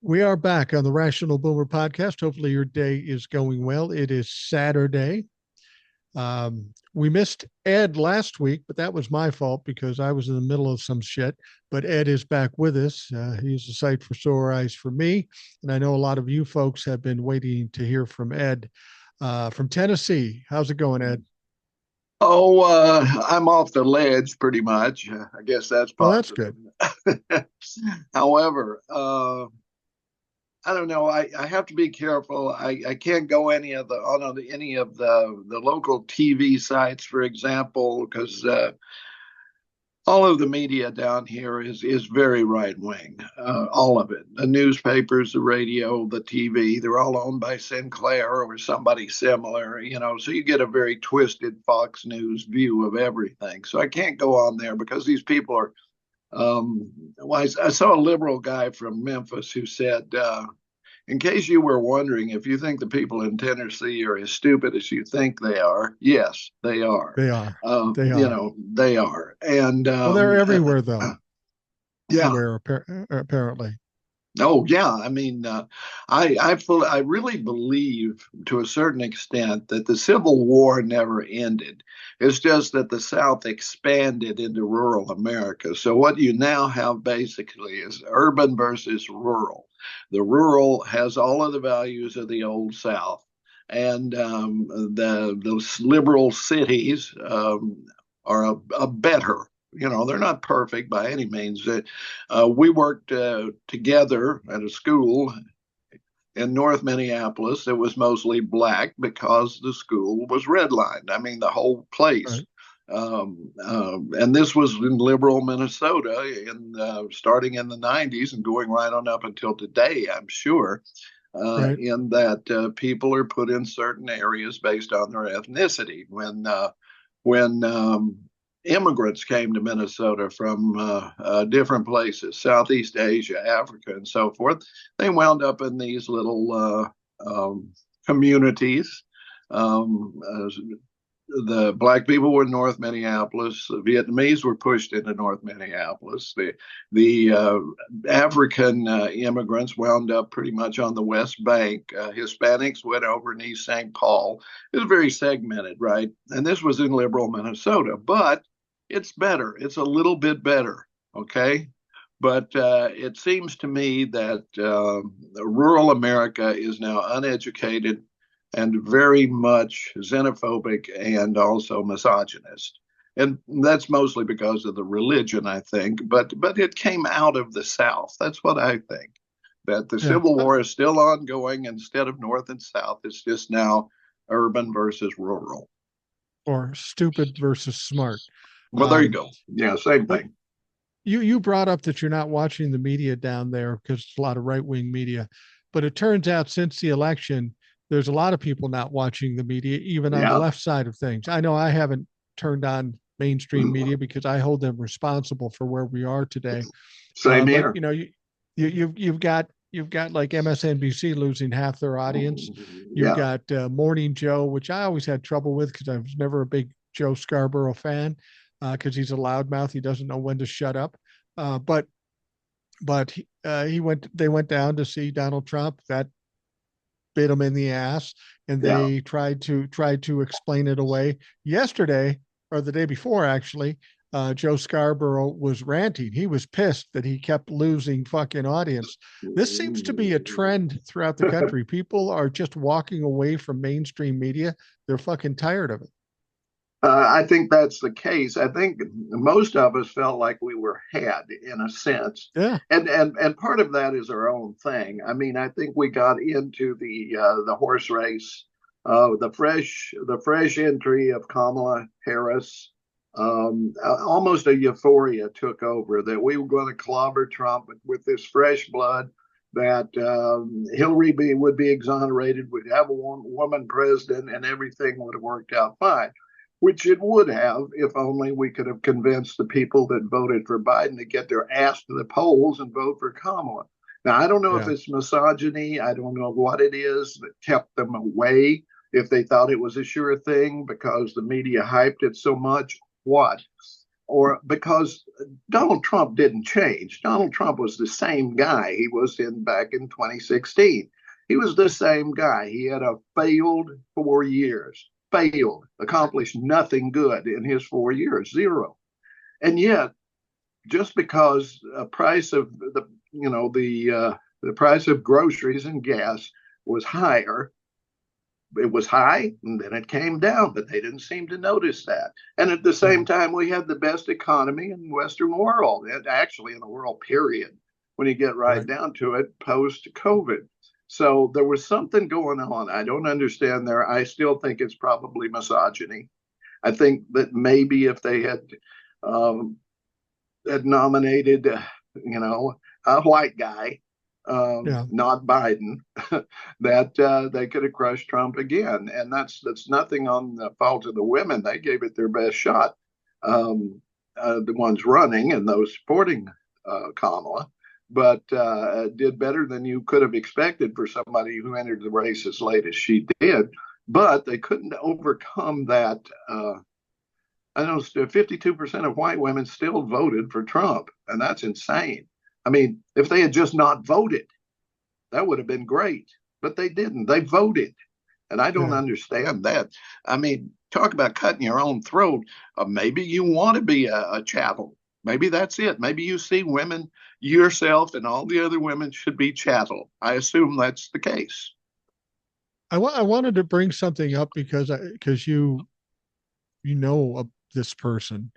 We are back on the Rational Boomer podcast. Hopefully, your day is going well. It is Saturday. We missed Ed last week, but that was my fault because I was in the middle of some shit. But Ed is back with us. He's a sight for sore eyes for me. And I know a lot of you folks have been waiting to hear from Ed from Tennessee. How's it going, Ed? Oh, I'm off the ledge pretty much. I guess that's Well, that's positive. good. However, I don't know. I have to be careful. I can't go any of the local TV sites, for example, because all of the media down here is very right wing. All of it. The newspapers, the radio, the TV, they're all owned by Sinclair or somebody similar, so you get a very twisted Fox News view of everything. So I can't go on there because these people are well, I saw a liberal guy from Memphis who said, in case you were wondering if you think the people in Tennessee are as stupid as you think they are, yes, they are. They are. They are. They are. And Well, they're everywhere, though. yeah. Everywhere, apparently. Oh, yeah. I mean, I really believe to a certain extent that the Civil War never ended. It's just that the South expanded into rural America. So what you now have basically is urban versus rural. The rural has all of the values of the old South, and those liberal cities are a better. They're not perfect by any means. We worked together at a school in North Minneapolis that was mostly black because the school was redlined. I mean, the whole place. Right. And this was in liberal Minnesota, starting in the 90s and going right on up until today, I'm sure. Right. In that people are put in certain areas based on their ethnicity. When immigrants came to Minnesota from different places, Southeast Asia, Africa, and so forth, they wound up in these little communities. Um, uh, the black people were in North Minneapolis. The Vietnamese were pushed into North Minneapolis. The African immigrants wound up pretty much on the West Bank. Hispanics went over in East St. Paul. It was very segmented, right? And this was in liberal Minnesota, but it's better. It's a little bit better, okay? But it seems to me that rural America is now uneducated and very much xenophobic and also misogynist. And that's mostly because of the religion, I think. But it came out of the South. That's what I think. That the Yeah. Civil War is still ongoing instead of North and South. It's just now urban versus rural. Or stupid versus smart. Well, there you Um, go. Yeah, same but thing. you brought up that you're not watching the media down there because it's a lot of right wing media, but it turns out since the election, there's a lot of people not watching the media, even on the Yeah. left side of things. I know I haven't turned on mainstream media because I hold them responsible for where we are today. Same But here. you know, you've got like MSNBC losing half their audience. You've Yeah. got Morning Joe, which I always had trouble with because I was never a big Joe Scarborough fan because he's a loudmouth. He doesn't know when to shut up. Uh, but he went. They went down to see Donald Trump. That bit him in the ass, and Yeah. they tried to explain it away. Yesterday or the day before, actually, Joe Scarborough was ranting. He was pissed that he kept losing fucking audience. This seems to be a trend throughout the country. People are just walking away from mainstream media. They're fucking tired of it. I think that's the case. I think most of us felt like we were had in a sense, Yeah. and part of that is our own thing. I mean, I think we got into the horse race, the fresh entry of Kamala Harris. Almost a euphoria took over that we were going to clobber Trump with this fresh blood. That Hillary would be exonerated, we'd have a woman president, and everything would have worked out fine, which it would have if only we could have convinced the people that voted for Biden to get their ass to the polls and vote for Kamala. Now, I don't know if Yeah. it's misogyny. I don't know what it is that kept them away, if they thought it was a sure thing because the media hyped it so much. What? or because Donald Trump didn't change. Donald Trump was the same guy he was in back in 2016. He was the same guy. He had a failed 4 years, failed, accomplished nothing good in his 4 years, zero. And yet, just because the price of the price of groceries and gas was higher, it was high and then it came down, but they didn't seem to notice that. And at the same time, we had the best economy in the Western world, and actually in the world, period, when you get right down to it, post COVID. So there was something going on. I don't understand there. I still think it's probably misogyny. I think that maybe if they had nominated, a white guy, not Biden, that they could have crushed Trump again. And that's nothing on the fault of the women. They gave it their best shot. The ones running and those supporting Kamala, but did better than you could have expected for somebody who entered the race as late as she did. But they couldn't overcome that. I know 52% of white women still voted for Trump, and that's insane. I mean, if they had just not voted, that would have been great, but they didn't. They voted, and I don't understand that. I mean, talk about cutting your own throat. Maybe you want to be a chattel. Maybe that's it. Maybe you see women, yourself and all the other women should be chattel. I assume that's the case. I wanted to bring something up because you know this person.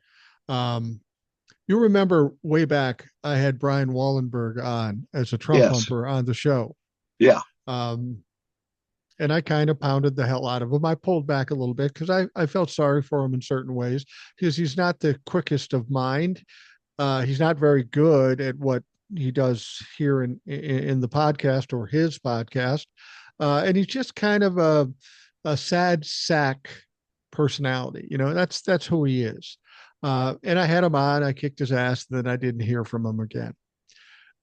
You remember way back, I had Brian Wallenberg on as a Trump bumper on the show. Yeah. And I kind of pounded the hell out of him. I pulled back a little bit because I felt sorry for him in certain ways because he's not the quickest of mind. He's not very good at what he does here in the podcast or his podcast. And he's just kind of a sad sack personality. That's who he is. And I had him on, I kicked his ass, then I didn't hear from him again.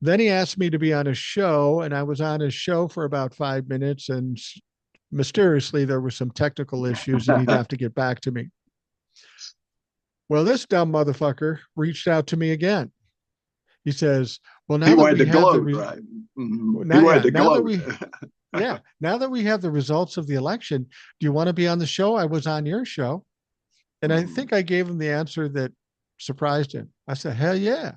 Then he asked me to be on his show, and I was on his show for about 5 minutes, and mysteriously there were some technical issues and he'd have to get back to me. Well, this dumb motherfucker reached out to me again. He says, well, now he that wanted we to have gloat, the right? Mm-hmm. now, now that we have the results of the election, do you want to be on the show? I was on your show. And I think I gave him the answer that surprised him. I said, hell yeah.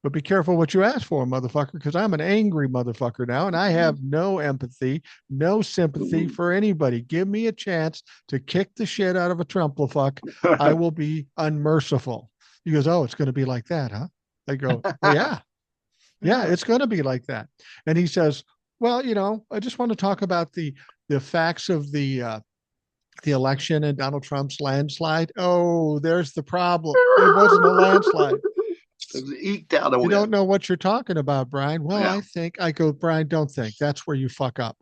But be careful what you ask for, motherfucker, because I'm an angry motherfucker now, and I have no empathy, no sympathy for anybody. Give me a chance to kick the shit out of a Trumplefuck. I will be unmerciful. He goes, oh, it's going to be like that, huh? I go, well, yeah, it's going to be like that. And he says, well, I just want to talk about the facts of the election and Donald Trump's landslide. Oh, there's the problem. It wasn't a landslide. It was eked out a win. You don't know what you're talking about, Brian. Well, I go, Brian, don't think. That's where you fuck up.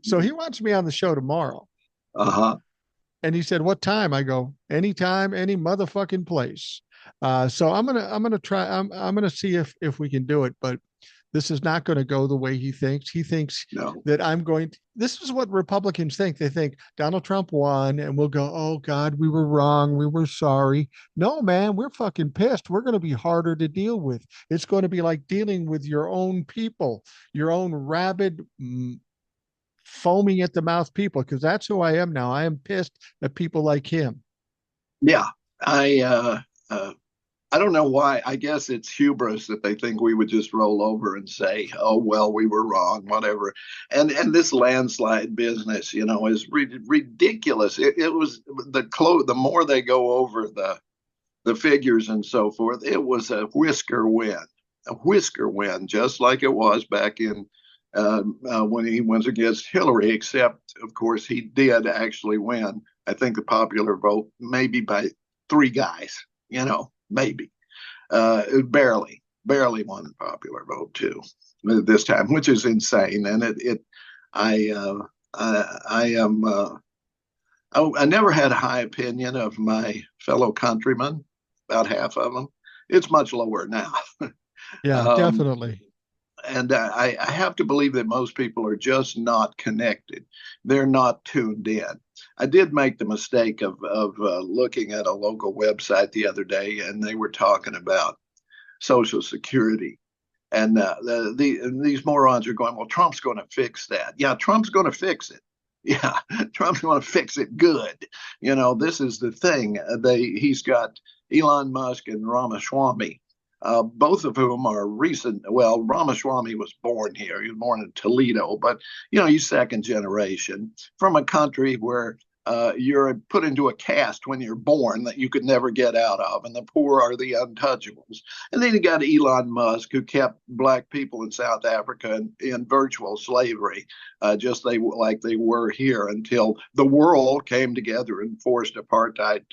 So he wants me on the show tomorrow. And he said, what time? I go, anytime, any motherfucking place. So I'm gonna try. I'm gonna see if we can do it, but this is not going to go the way he thinks. He thinks that I'm going to. This is what Republicans think. They think Donald Trump won, and we'll go, oh God, we were wrong. We were sorry. No, man, we're fucking pissed. We're going to be harder to deal with. It's going to be like dealing with your own people, your own rabid, foaming at the mouth people, because that's who I am now. I am pissed at people like him. Yeah, I don't know why. I guess it's hubris that they think we would just roll over and say, "Oh well, we were wrong," whatever. And this landslide business, is ridiculous. It was the more they go over the figures and so forth, it was a whisker win, just like it was back in when he went against Hillary. Except, of course, he did actually win. I think the popular vote maybe by 3 guys. Maybe barely won the popular vote too this time, which is insane. And I never had a high opinion of my fellow countrymen, about half of them. It's much lower now. Yeah, definitely. And I have to believe that most people are just not connected. They're not tuned in. I did make the mistake of looking at a local website the other day, and they were talking about Social Security. And these morons are going, well, Trump's going to fix that. Yeah, Trump's going to fix it. Yeah, Trump's going to fix it good. This is the thing. He's got Elon Musk and Ramaswamy, both of whom are recent. Well, Ramaswamy was born here. He was born in Toledo, but he's second generation from a country where you're put into a caste when you're born that you could never get out of, and the poor are the untouchables. And then you got Elon Musk, who kept black people in South Africa in virtual slavery, just like they were here, until the world came together and forced apartheid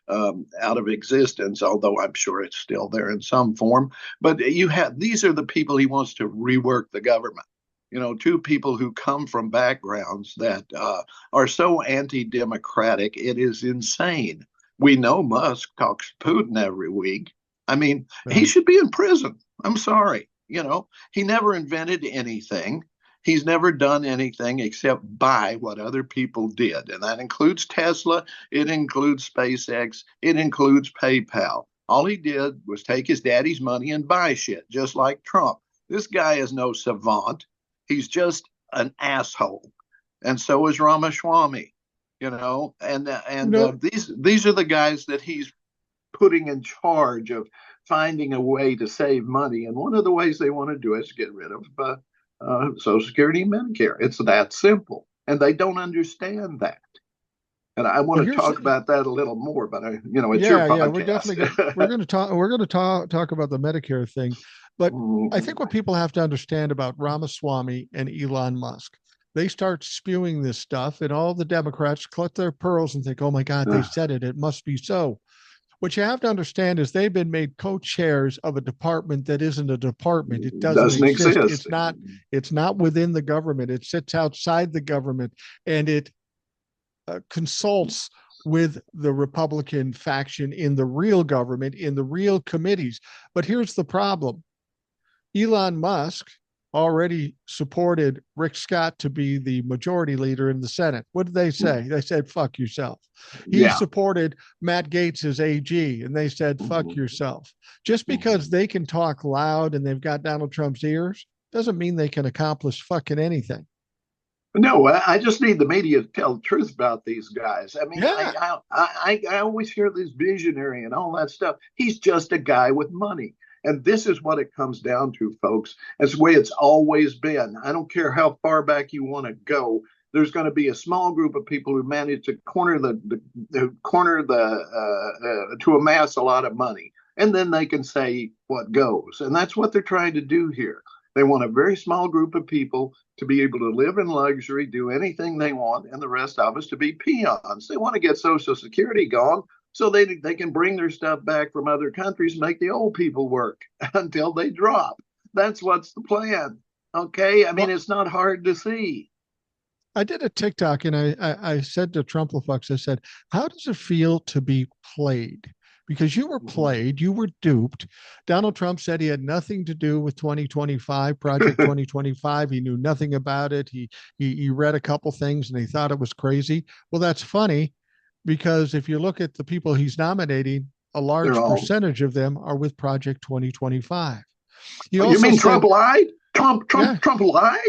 out of existence, although I'm sure it's still there in some form. But these are the people he wants to rework the government. Two people who come from backgrounds that are so anti-democratic, it is insane. We know Musk talks to Putin every week. I mean, he should be in prison. I'm sorry. He never invented anything. He's never done anything except buy what other people did. And that includes Tesla. It includes SpaceX. It includes PayPal. All he did was take his daddy's money and buy shit, just like Trump. This guy is no savant. He's just an asshole, and so is Ramaswamy, and these are the guys that he's putting in charge of finding a way to save money. And one of the ways they want to do it is get rid of Social Security and Medicare. It's that simple, and they don't understand that. And I want to talk about that a little more, but it's your podcast. Yeah, we're going to talk about the Medicare thing. But I think what people have to understand about Ramaswamy and Elon Musk, they start spewing this stuff, and all the Democrats clutch their pearls and think, oh my God, they said it. It must be so. What you have to understand is they've been made co-chairs of a department that isn't a department. It doesn't exist. It's not within the government. It sits outside the government, and it consults with the Republican faction in the real government, in the real committees. But here's the problem. Elon Musk already supported Rick Scott to be the majority leader in the Senate. What did they say? They said, fuck yourself. He supported Matt Gaetz as AG, and they said, fuck yourself. Just because they can talk loud and they've got Donald Trump's ears doesn't mean they can accomplish fucking anything. No, I just need the media to tell the truth about these guys. I mean, I always hear this visionary and all that stuff. He's just a guy with money. And this is what it comes down to, folks. It's the way it's always been. I don't care how far back you want to go. There's going to be a small group of people who manage to to amass a lot of money, and then they can say what goes. And that's what they're trying to do here. They want a very small group of people to be able to live in luxury, do anything they want, and the rest of us to be peons. They want to get Social Security gone, so they can bring their stuff back from other countries, make the old people work until they drop. That's what's the plan. Okay? I mean, it's not hard to see. I did a TikTok, and I said to Trumplefucks, I said, how does it feel to be played? Because you were played, you were duped. Donald Trump said he had nothing to do with 2025, Project 2025. He knew nothing about it. He read a couple things and he thought it was crazy. Well, that's funny, because if you look at the people he's nominating, a large percentage of them are with Project 2025. You mean Trump lied? Trump lied?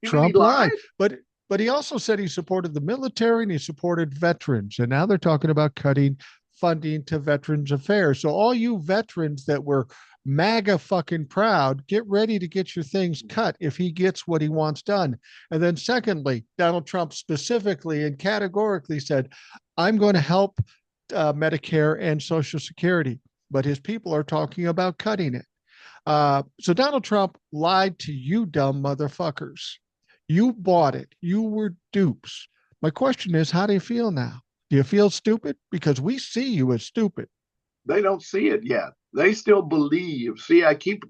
Trump lied. But he also said he supported the military and he supported veterans. And now they're talking about cutting funding to Veterans Affairs. So all you veterans that were MAGA fucking proud, get ready to get your things cut if he gets what he wants done. And then secondly, Donald Trump specifically and categorically said, I'm going to help Medicare and Social Security, but his people are talking about cutting it. So Donald Trump lied to you, dumb motherfuckers. You bought it. You were dupes. My question is, how do you feel now? Do you feel stupid? Because we see you as stupid. They don't see it yet. They still believe. See,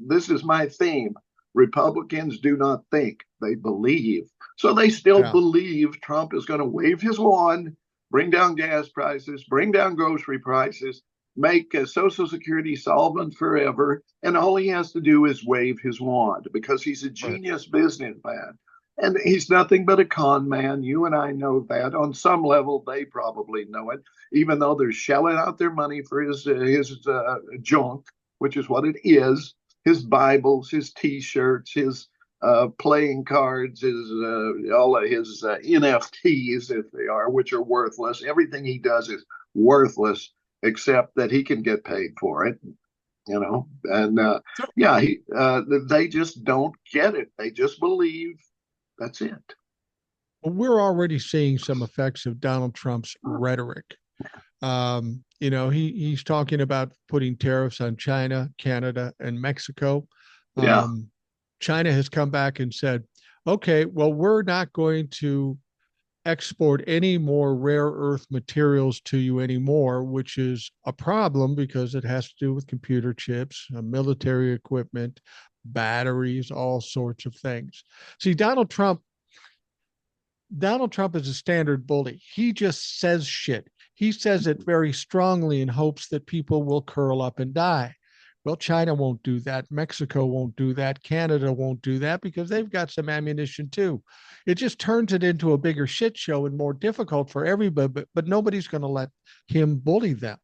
this is my theme. Republicans do not think, they believe. So they still believe Trump is going to wave his wand, bring down gas prices, bring down grocery prices, make Social Security solvent forever. And all he has to do is wave his wand, because he's a genius businessman. And he's nothing but a con man. You and I know that. On some level, they probably know it, even though they're shelling out their money for his junk, which is what it is. His Bibles, his T-shirts, his playing cards, his all of his NFTs, if they are, which are worthless. Everything he does is worthless, except that he can get paid for it. And So yeah, they just don't get it. They just believe that's it. we're already seeing some effects of Donald Trump's rhetoric. He's talking about putting tariffs on China, Canada, and Mexico. Yeah. Um, China has come back and said, okay, well, we're not going to export any more rare earth materials to you anymore, which is a problem because it has to do with computer chips, military equipment, batteries, all sorts of things. See, Donald Trump is a standard bully. He just says shit. He says it very strongly in hopes that people will curl up and die. Well, China won't do that. Mexico won't do that. Canada won't do that because they've got some ammunition too. It just turns it into a bigger shit show and more difficult for everybody, but nobody's going to let him bully them.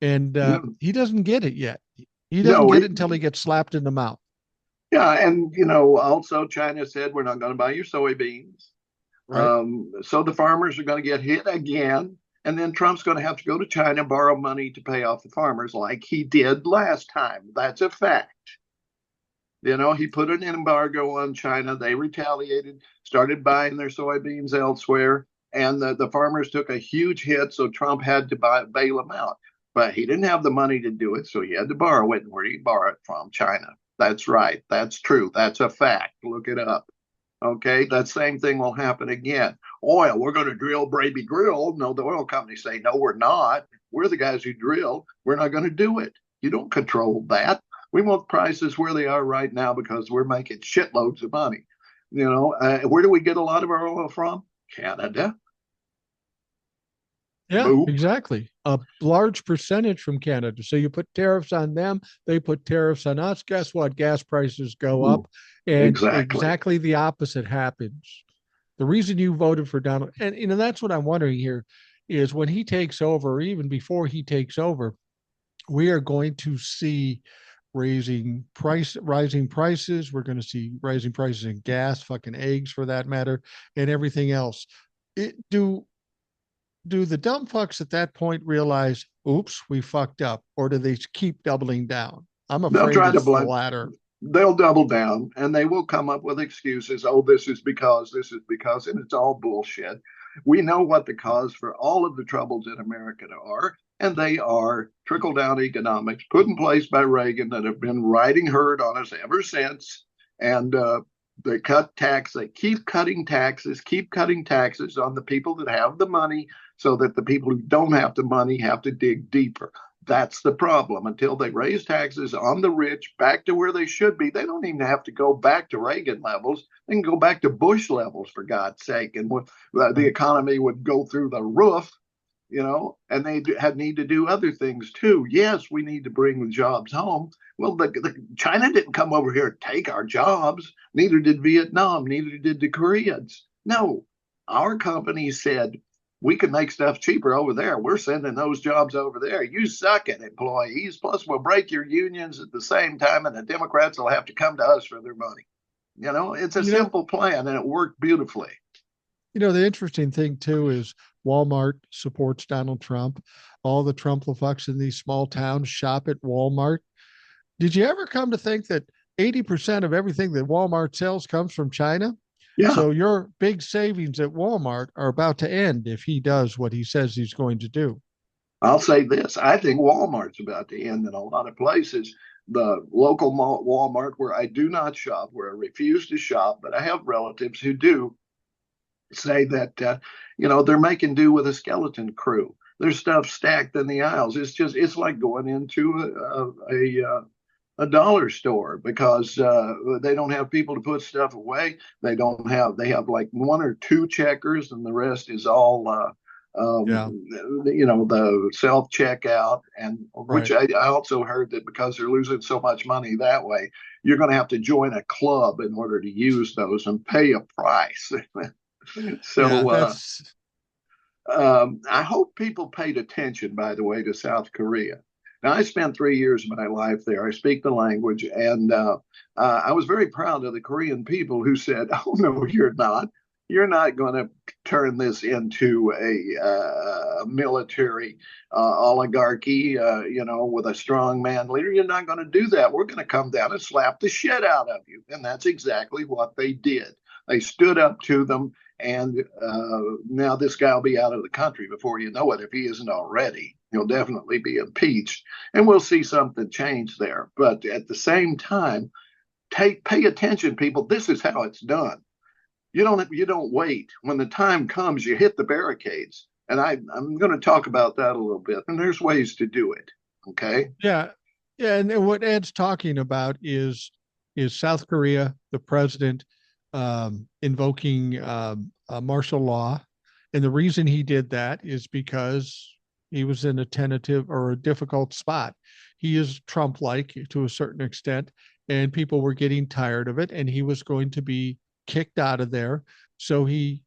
And No, he doesn't get it yet. He doesn't no, get it until he gets slapped in the mouth. yeah, and also China said we're not going to buy your soybeans. Right. So the farmers are going to get hit again, and then Trump's going to have to go to China borrow money to pay off the farmers, like he did last time. That's a fact. He put an embargo on China. They retaliated, started buying their soybeans elsewhere, and the farmers took a huge hit. So Trump had to bail them out. But he didn't have the money to do it, so he had to borrow it. And where did he borrow it from? China. That's right. That's true. That's a fact. Look it up. Okay, that same thing will happen again. Oil, we're going to drill, baby, drill. No, the oil companies say, no, we're not. We're the guys who drill. We're not going to do it. You don't control that. We want prices where they are right now because we're making shitloads of money. Where do we get a lot of our oil from? Canada. Yeah, Boop. exactly. A large percentage from Canada. So you put tariffs on them, they put tariffs on us. Guess what? Gas prices go Ooh, up, and exactly. exactly the opposite happens. The reason you voted for Donald, and that's what I'm wondering here, is when he takes over, or even before he takes over, we are going to see rising prices. We're going to see rising prices in gas, fucking eggs for that matter, and everything else. Do the dumb fucks at that point realize, oops, we fucked up, or do they keep doubling down? I'm They'll afraid try to it's the blame. latter. They'll double down and they will come up with excuses. Oh, this is because, and it's all bullshit. We know what the cause for all of the troubles in America are, and they are trickle down economics put in place by Reagan that have been riding herd on us ever since. And they keep cutting taxes on the people that have the money so that the people who don't have the money have to dig deeper. That's the problem. Until they raise taxes on the rich back to where they should be, they don't even have to go back to Reagan levels. They can go back to Bush levels, for God's sake. And the Right. economy would go through the roof, and they need to do other things too. Yes, we need to bring the jobs home. Well, China didn't come over here to take our jobs. Neither did Vietnam. Neither did the Koreans. No, our company said, we can make stuff cheaper over there. We're sending those jobs over there. You suck at employees. Plus, we'll break your unions at the same time, and the Democrats will have to come to us for their money. It's a You know, simple plan, and it worked beautifully. the interesting thing too is Walmart supports Donald Trump. All the Trump-fucks in these small towns shop at Walmart. Did you ever come to think that 80% of everything that Walmart sells comes from China? Yeah, So your big savings at Walmart are about to end if he does what he says he's going to do. I'll say this. I think Walmart's about to end in a lot of places. The local Walmart where I do not shop, where I refuse to shop, but I have relatives who do, say that they're making do with a skeleton crew. There's stuff stacked in the aisles. It's like going into a dollar store because they don't have people to put stuff away. They have like one or two checkers, and the rest is all Yeah, the self checkout. And which right. I also heard that because they're losing so much money that way, you're going to have to join a club in order to use those and pay a price. Yeah, So that's I hope people paid attention, by the way, to South Korea. Now, I spent 3 years of my life there. I speak the language, and I was very proud of the Korean people who said, "Oh no, you're not. You're not going to turn this into a military oligarchy, with a strong man leader. You're not going to do that. We're going to come down and slap the shit out of you." And that's exactly what they did. They stood up to them, and now this guy will be out of the country before you know it, if he isn't already. He'll definitely be impeached, and we'll see something change there. But at the same time, pay attention, people. This is how it's done. You don't wait. When the time comes, you hit the barricades. And I'm going to talk about that a little bit. And there's ways to do it. Okay. yeah, yeah. And what Ed's talking about is South Korea, the president invoking martial law, and the reason he did that is because he was in a tentative or a difficult spot. He is Trump-like to a certain extent, and people were getting tired of it, and he was going to be kicked out of there. So he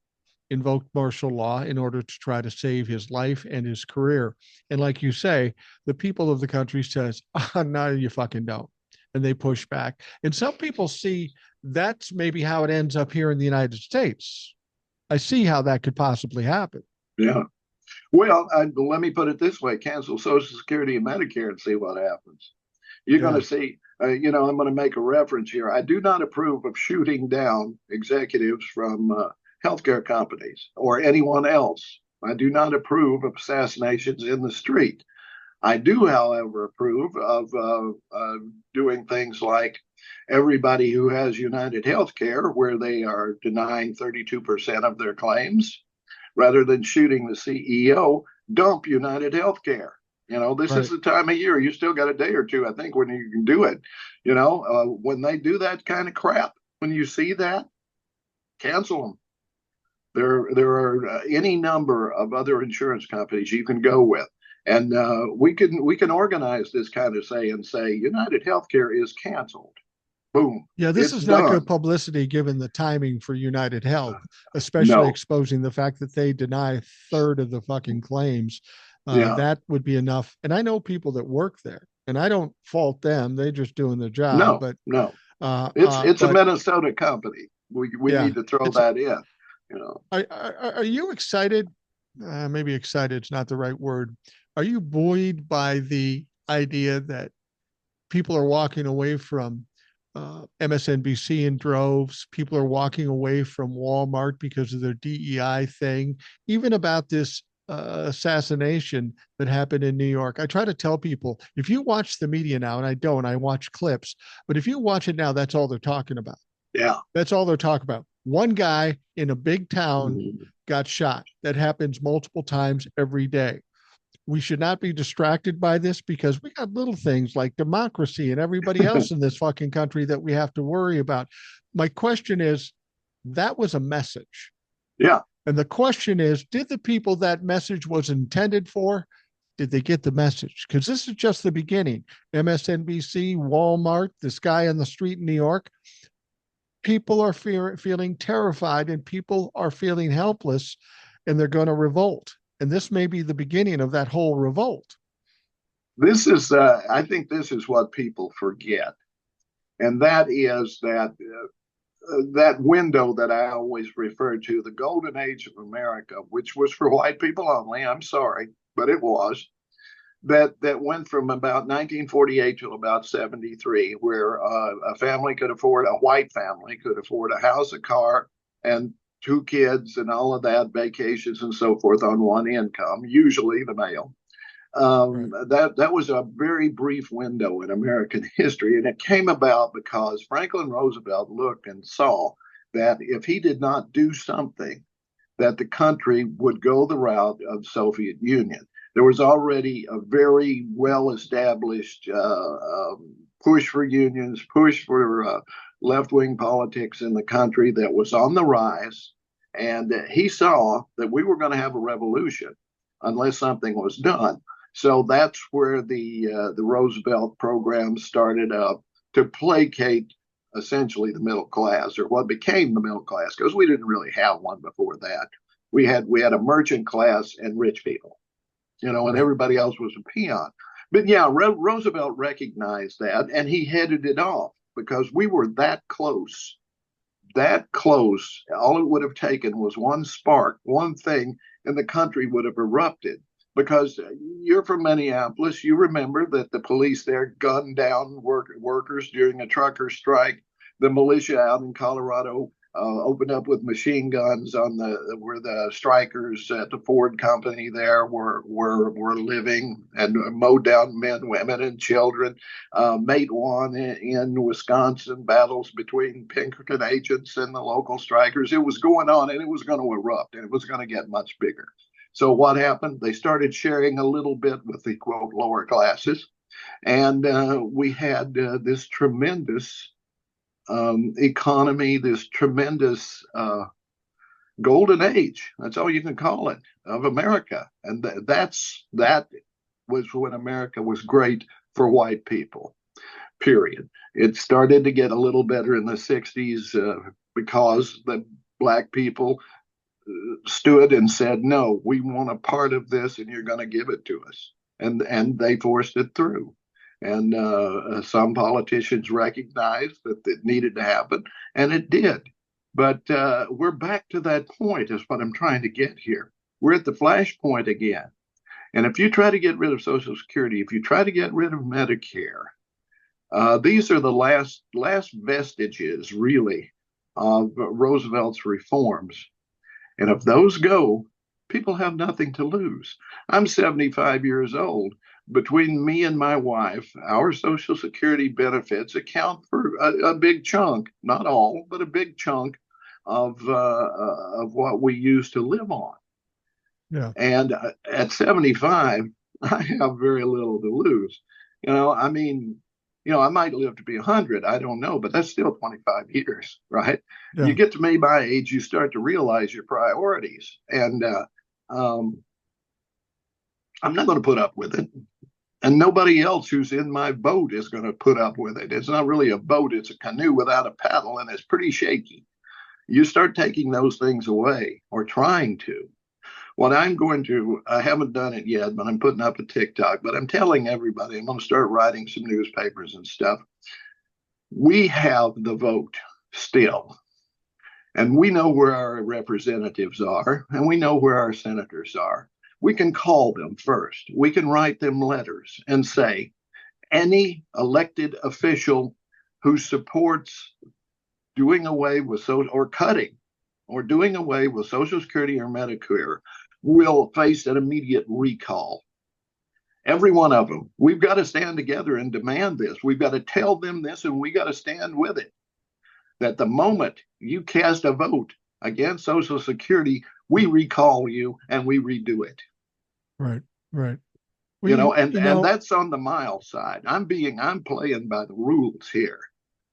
invoked martial law in order to try to save his life and his career. And like you say, the people of the country says, "Oh, no, you fucking don't." And they push back. And some people see that's maybe how it ends up here in the United States. I see how that could possibly happen. Yeah. Well, let me put it this way: cancel Social Security and Medicare and see what happens. You're going Yeah. to see, I'm going to make a reference here. I do not approve of shooting down executives from healthcare companies or anyone else. I do not approve of assassinations in the street. I do, however, approve of doing things like everybody who has United Healthcare, where they are denying 32% of their claims, rather than shooting the CEO, dump United Healthcare. This is Right. the time of year. You still got a day or two, I think, when you can do it. When they do that kind of crap, when you see that, cancel them. There are any number of other insurance companies you can go with, and we can organize this kind of say United Healthcare is canceled. Boom, Yeah, this it's is not good done. publicity given the timing for United Health, especially No, exposing the fact that they deny a third of the fucking claims. yeah, That would be enough. And I know people that work there, and I don't fault them; they're just doing their job. no, no. Uh, It's uh, it's a but Minnesota company. We yeah, need to throw it's. that in. You know, Are you excited? Maybe excited is not the right word. Are you buoyed by the idea that people are walking away from MSNBC in droves? People are walking away from Walmart because of their DEI thing, even about this assassination that happened in New York. I try to tell people if you watch the media now, and I don't, I watch clips, but if you watch it now, that's all they're talking about. yeah. That's all they're talking about. One guy in a big town Mhm. got shot. That happens multiple times every day. We should not be distracted by this because we got little things like democracy and everybody else in this fucking country that we have to worry about. My question is, that was a message. Yeah, And the question is, did the people that message was intended for, did they get the message? Because this is just the beginning. MSNBC, Walmart, this guy on the street in New York, people are feeling terrified and people are feeling helpless and they're going to revolt. And this may be the beginning of that whole revolt. I think this is what people forget, and that is that window that I always refer to, the golden age of America, which was for white people only. I'm sorry, but it was. That went from about 1948 to about 73, where a white family could afford a house, a car, and two kids, and all of that, vacations and so forth on one income, usually the male. Right. That was a very brief window in American history, and it came about because Franklin Roosevelt looked and saw that if he did not do something, that the country would go the route of Soviet Union. There was already a very well established push for unions, push for left wing politics in the country that was on the rise. And he saw that we were going to have a revolution unless something was done. So that's where the Roosevelt program started up. to placate essentially the middle class, or what became the middle class, because we didn't really have one before that. We had a merchant class and rich people, and Right. everybody else was a peon. But yeah, Roosevelt recognized that, and he headed it off because we were that close. That close. All it would have taken was one spark, one thing, and the country would have erupted. Because you're from Minneapolis, you remember that the police there gunned down workers during a trucker strike. The militia out in Colorado opened up with machine guns on where the strikers at the Ford company there were living, and mowed down men, women, and children. Mate one in Wisconsin, battles between Pinkerton agents and the local strikers. It was going on, and it was going to erupt, and it was going to get much bigger. So what happened? They started sharing a little bit with the quote lower classes, and we had this tremendous economy, this tremendous golden age. That's all you can call it, of America, and that was when America was great for white people. Period. It started to get a little better in the '60s because the black people stood and said, "No, we want a part of this, and you're going to give it to us." And they forced it through. And some politicians recognized that it needed to happen, and it did. But we're back to that point, is what I'm trying to get here. We're at the flashpoint again. And if you try to get rid of Social Security, if you try to get rid of Medicare, these are the last vestiges, really, of Roosevelt's reforms. And if those go, people have nothing to lose. I'm 75 years old. Between me and my wife, our Social Security benefits account for a big chunk, not all, but a big chunk of what we used to live on. Yeah. And at 75, I have very little to lose. I mean, I might live to be 100. I don't know, but that's still 25 years, right? You Yeah. get to me my age, you start to realize your priorities. And I'm not going to put up with it. And nobody else who's in my boat is going to put up with it. It's not really a boat, it's a canoe without a paddle, and it's pretty shaky. You start taking those things away, or trying to. What I'm going to, I haven't done it yet, but I'm putting up a TikTok, but I'm telling everybody, I'm going to start writing some newspapers and stuff. We have the vote still. And we know where our representatives are, and we know where our senators are. We can call them first. We can write them letters and say, any elected official who supports doing away with or cutting or doing away with Social Security or Medicare will face an immediate recall. Every one of them. We've got to stand together and demand this. We've got to tell them this, and we got to stand with it. That the moment you cast a vote against Social Security, we recall you and we redo it. Right. Right. And that's on the mild side. I'm playing by the rules here.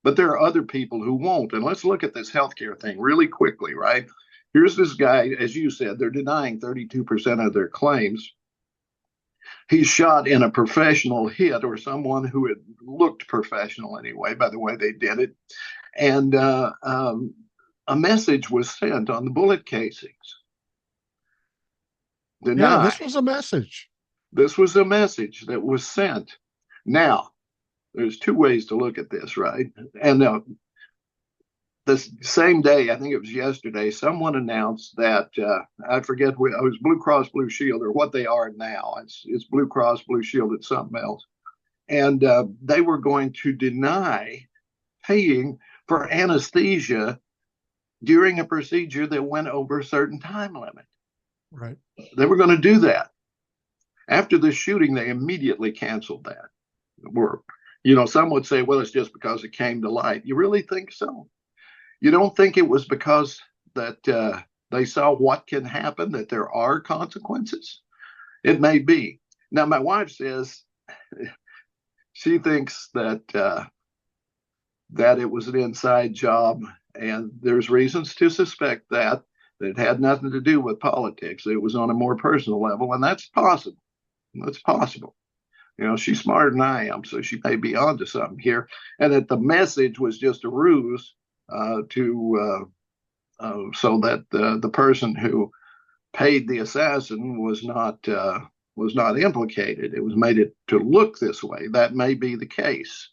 But there are other people who won't. And let's look at this healthcare thing really quickly, right? Here's this guy, as you said, they're denying 32% of their claims. He's shot in a professional hit, or someone who had looked professional anyway, by the way they did it. And a message was sent on the bullet casings. Deny. Yeah, this was a message. This was a message that was sent. Now, there's two ways to look at this, right? And the same day, I think it was yesterday, someone announced that, I forget, it was Blue Cross Blue Shield, or what they are now. It's Blue Cross Blue Shield, it's something else. And they were going to deny paying for anesthesia during a procedure that went over a certain time limit. Right. They were going to do that. After the shooting, they immediately canceled that. Some would say, well, it's just because it came to light. You really think so? You don't think it was because that they saw what can happen, that there are consequences? It may be. Now, my wife says she thinks that it was an inside job, and there's reasons to suspect that it had nothing to do with politics. It was on a more personal level, and that's possible. That's possible. She's smarter than I am, so she may be onto something here. And that the message was just a ruse to so that the person who paid the assassin was not implicated. It was made it to look this way. That may be the case.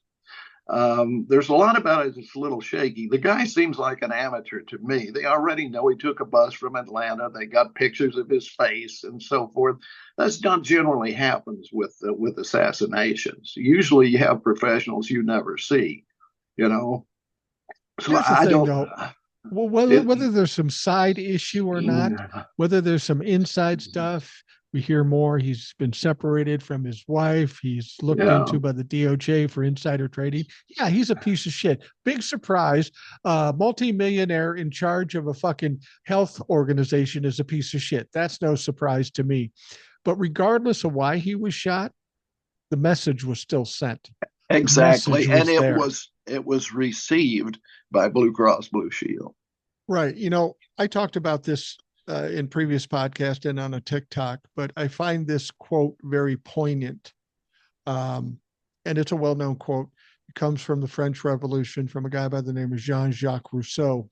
There's a lot about it that's a little shaky. The guy seems like an amateur to me. They already know he took a bus from Atlanta. They got pictures of his face and so forth. That's not generally happens with assassinations. Usually, you have professionals you never see. You know, so Here's the I thing, don't. though. Well, whether there's some side issue or not, whether there's some inside stuff, we hear more. He's been separated from his wife. He's looked Yeah, into by the DOJ for insider trading. Yeah, he's a piece of shit. Big surprise. Multi-millionaire in charge of a fucking health organization is a piece of shit. That's no surprise to me. But regardless of why he was shot, the message was still sent. The exactly. message And was there. it was received by Blue Cross Blue Shield. Right. I talked about this in previous podcast and on a TikTok, but I find this quote very poignant. And it's a well-known quote. It comes from the French Revolution from a guy by the name of Jean-Jacques Rousseau.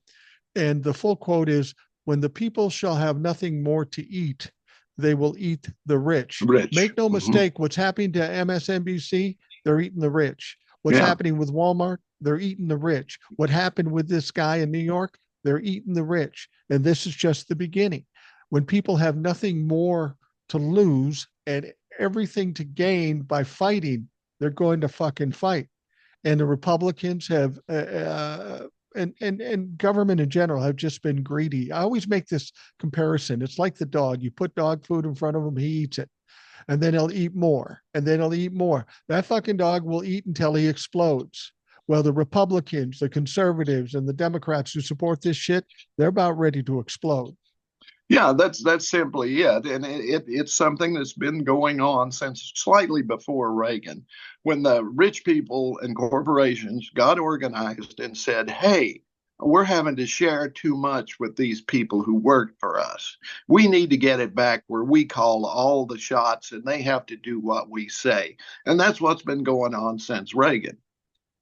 And the full quote is, when the people shall have nothing more to eat, they will eat the rich. Rich. Make no mistake, what's happening to MSNBC? They're eating the rich. What's Yeah. happening with Walmart? They're eating the rich. What happened with this guy in New York? They're eating the rich. And this is just the beginning. When people have nothing more to lose and everything to gain by fighting, they're going to fucking fight. And the Republicans have, and government in general have just been greedy. I always make this comparison. It's like the dog. You put dog food in front of him, he eats it. And then he'll eat more. And then he'll eat more. That fucking dog will eat until he explodes. Well, the Republicans, the conservatives, and the Democrats who support this shit, they're about ready to explode. Yeah, that's simply it, and it's something that's been going on since slightly before Reagan, when the rich people and corporations got organized and said, "Hey, we're having to share too much with these people who work for us. We need to get it back where we call all the shots, and they have to do what we say." And that's what's been going on since Reagan.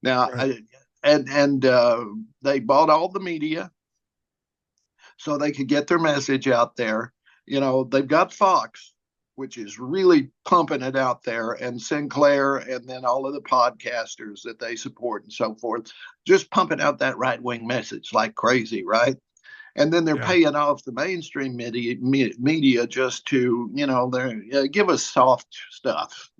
Now, Right. they bought all the media so they could get their message out there. They've got Fox, which is really pumping it out there, and Sinclair, and then all of the podcasters that they support and so forth, just pumping out that right wing message like crazy, right? And then they're Yeah. paying off the mainstream media just to, give us soft stuff,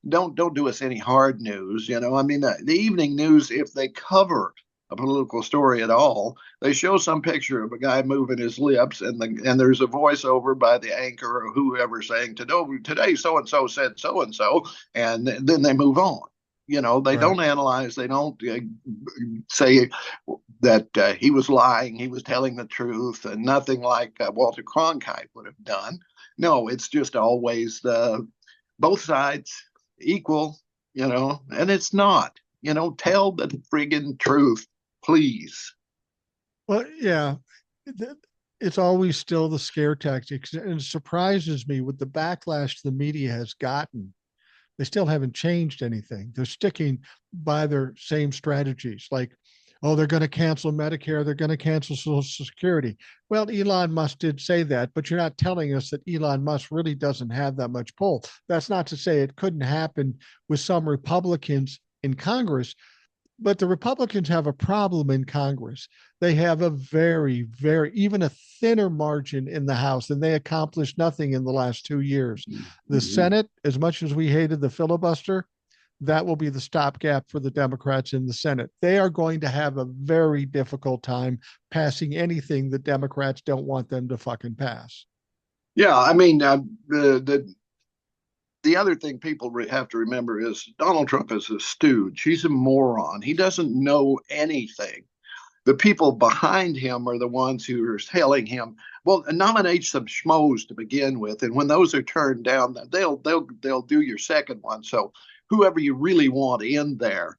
don't do us any hard news. I mean, the evening news, if they cover a political story at all, they show some picture of a guy moving his lips, and there's a voiceover by the anchor or whoever saying, today so and so said so and so, and then they move on. They Right. don't analyze. They don't say that he was lying, he was telling the truth, and nothing like Walter Cronkite would have done. No, it's just always both sides equal, and it's not. Tell the friggin' truth, please. Well, yeah, it's always still the scare tactics. And it surprises me with the backlash the media has gotten. They still haven't changed anything. They're sticking by their same strategies, like, oh, they're going to cancel Medicare, they're going to cancel Social Security. Well, Elon Musk did say that, but you're not telling us that Elon Musk really doesn't have that much pull. That's not to say it couldn't happen with some Republicans in Congress, but the Republicans have a problem in Congress. They have a very, very, even a thinner margin in the House, and they accomplished nothing in the last 2 years. The Mm-hmm. Senate, as much as we hated the filibuster, that will be the stopgap for the Democrats in the Senate. They are going to have a very difficult time passing anything the Democrats don't want them to fucking pass. Yeah, I mean, the other thing people have to remember is Donald Trump is a stooge. He's a moron. He doesn't know anything. The people behind him are the ones who are telling him, well, nominate some schmoes to begin with, and when those are turned down, they'll do your second one. So whoever you really want in there,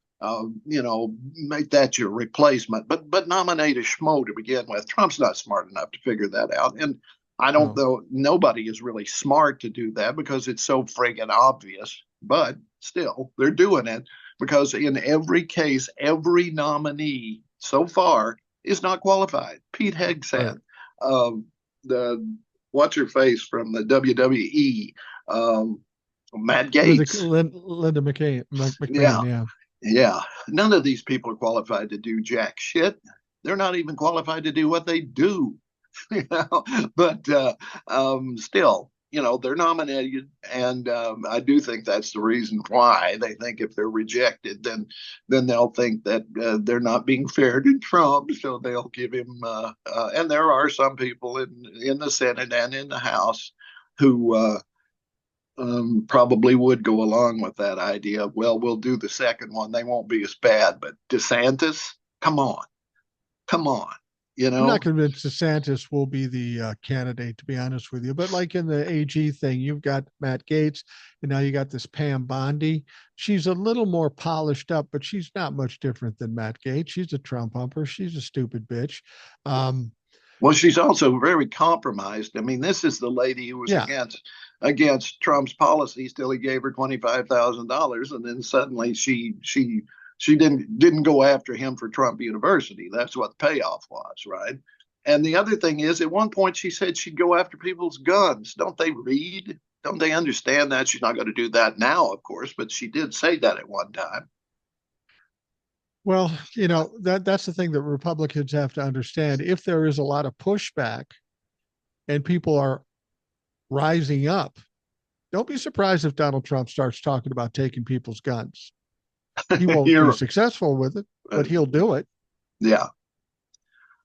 make that your replacement. But nominate a schmo to begin with. Trump's not smart enough to figure that out, and I don't No. know. Nobody is really smart to do that because it's so friggin' obvious. but still, they're doing it because in every case, every nominee so far is not qualified. Pete Right. Hegseth, the what's her face from the WWE, um, Matt Gates. Linda McMahon, Yeah, yeah. yeah. None of these people are qualified to do jack shit. They're not even qualified to do what they do. you know, but still, they're nominated, and I do think that's the reason why they think if they're rejected, then they'll think that they're not being fair to Trump, so they'll give him. And there are some people in the Senate and in the House who probably would go along with that idea. Well, we'll do the second one; they won't be as bad. But DeSantis, come on, come on, you I'm not know. convinced DeSantis will be the candidate, to be honest with you. But like in the AG thing, you've got Matt Gates, and now you got this Pam Bondi. She's a little more polished up, but she's not much different than Matt Gates. She's a Trump humper. She's a stupid bitch. Um, Well, she's also very compromised. I mean, this is the lady who was yeah, against Trump's policies till he gave her $25,000, and then suddenly she didn't go after him for Trump University. That's what the payoff was, right? And the other thing is, at one point she said she'd go after people's guns. Don't they read? Don't they understand that? She's not going to do that now, of course, but she did say that at one time. well, that's the thing that Republicans have to understand. If there is a lot of pushback and people are rising up, don't be surprised if Donald Trump starts talking about taking people's guns. He won't be You're, successful with it, uh, but he'll do it. yeah.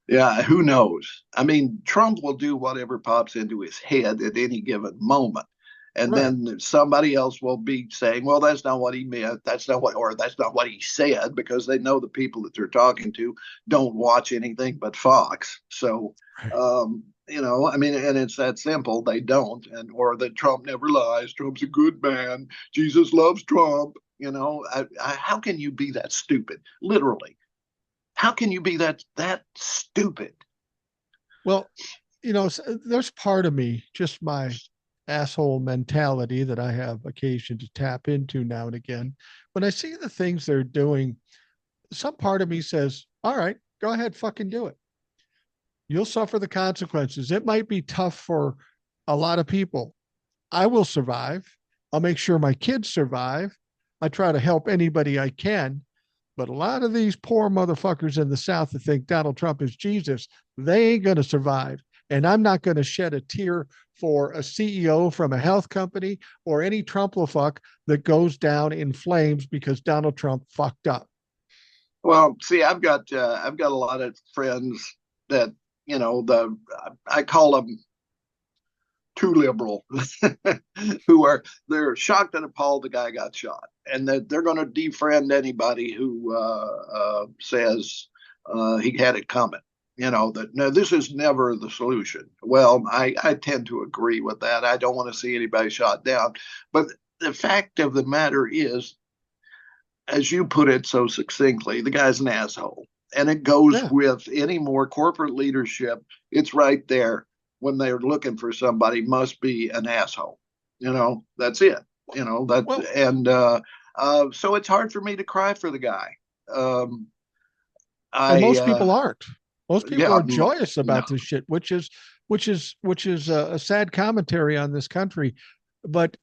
Yeah, who knows? I mean, Trump will do whatever pops into his head at any given moment. And Right. then somebody else will be saying, well, that's not what he meant. That's not what he said, because they know the people that they're talking to don't watch anything but Fox. So, Right. I mean, and it's that simple. They don't. Or that Trump never lies. Trump's a good man. Jesus loves Trump. How can you be that stupid? Literally. How can you be that stupid? Well, there's part of me, just my asshole mentality that I have occasion to tap into now and again. When I see the things they're doing, some part of me says, all right, go ahead, fucking do it. You'll suffer the consequences. It might be tough for a lot of people. I will survive. I'll make sure my kids survive. I try to help anybody I can. But a lot of these poor motherfuckers in the South that think Donald Trump is Jesus, they ain't going to survive. And I'm not going to shed a tear for a CEO from a health company or any Trumplafuck that goes down in flames because Donald Trump fucked up. Well, see, I've got a lot of friends that the I call them too liberal, they're shocked and appalled the guy got shot, and that they're going to defriend anybody who says he had it coming. That no, this is never the solution. Well, I tend to agree with that. I don't want to see anybody shot down, but the fact of the matter is, as you put it so succinctly, the guy's an asshole. And it goes Yeah. with any more corporate leadership. It's right there when they're looking for somebody, must be an asshole. That's it. That Well, and so it's hard for me to cry for the guy. Um, and I most people aren't. Most people Yeah, are joyous no, about this shit, which is a sad commentary on this country. But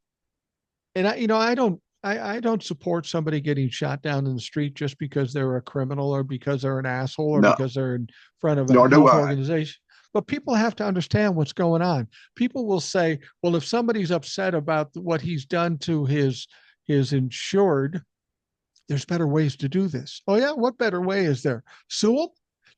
and I don't support somebody getting shot down in the street just because they're a criminal or because they're an asshole or no, because they're in front of a nor do health I. organization. But people have to understand what's going on. People will say, well, if somebody's upset about what he's done to his insured, there's better ways to do this. Oh yeah, what better way is there? Sue them.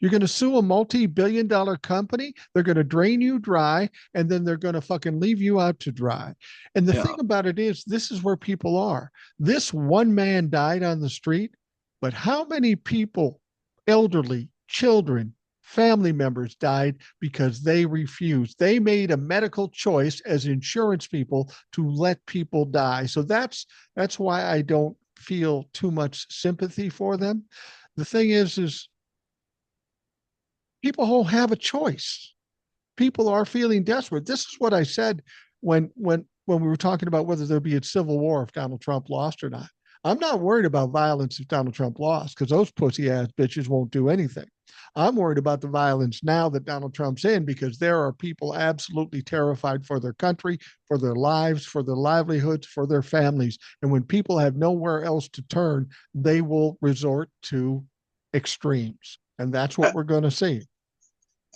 You're going to sue a multi-billion-dollar company. They're going to drain you dry, and then they're going to fucking leave you out to dry. And the Yeah. thing about it is, this is where people are. This one man died on the street, but how many people, elderly, children, family members died because they refused. They made a medical choice as insurance people to let people die. So that's why I don't feel too much sympathy for them. The thing is people don't have a choice. People are feeling desperate. This is what I said when when we were talking about whether there'd be a civil war if Donald Trump lost or not. I'm not worried about violence if Donald Trump lost because those pussy ass bitches won't do anything. I'm worried about the violence now that Donald Trump's in because there are people absolutely terrified for their country, for their lives, for their livelihoods, for their families. And when people have nowhere else to turn, they will resort to extremes. And that's what we're going to see.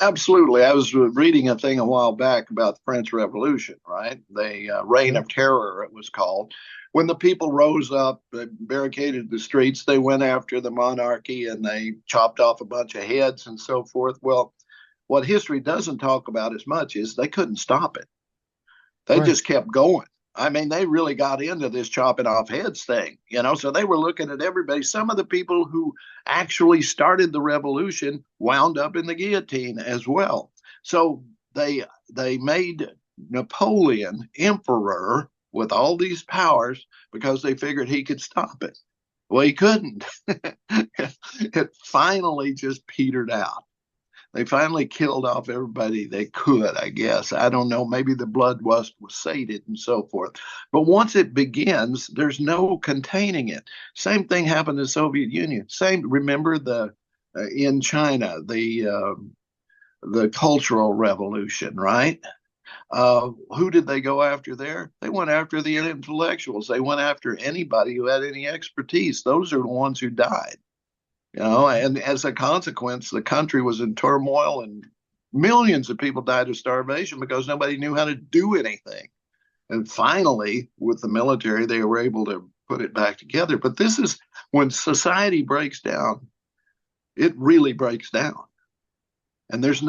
Absolutely. I was reading a thing a while back about the French Revolution, right? The Reign of Terror, it was called. When the people rose up, they barricaded the streets, they went after the monarchy and they chopped off a bunch of heads and so forth. Well, what history doesn't talk about as much is they couldn't stop it. They Right. just kept going. I mean, they really got into this chopping off heads thing, so they were looking at everybody. Some of the people who actually started the revolution wound up in the guillotine as well. So they made Napoleon emperor with all these powers because they figured he could stop it. Well, he couldn't. It finally just petered out. They finally killed off everybody they could, I guess. I don't know. Maybe the bloodlust was sated and so forth. But once it begins, there's no containing it. Same thing happened in the Soviet Union. Same. Remember in China the Cultural Revolution, right? Who did they go after there? They went after the intellectuals. They went after anybody who had any expertise. Those are the ones who died. And as a consequence, the country was in turmoil and millions of people died of starvation because nobody knew how to do anything. And finally, with the military, they were able to put it back together. But this is when society breaks down, it really breaks down. And there's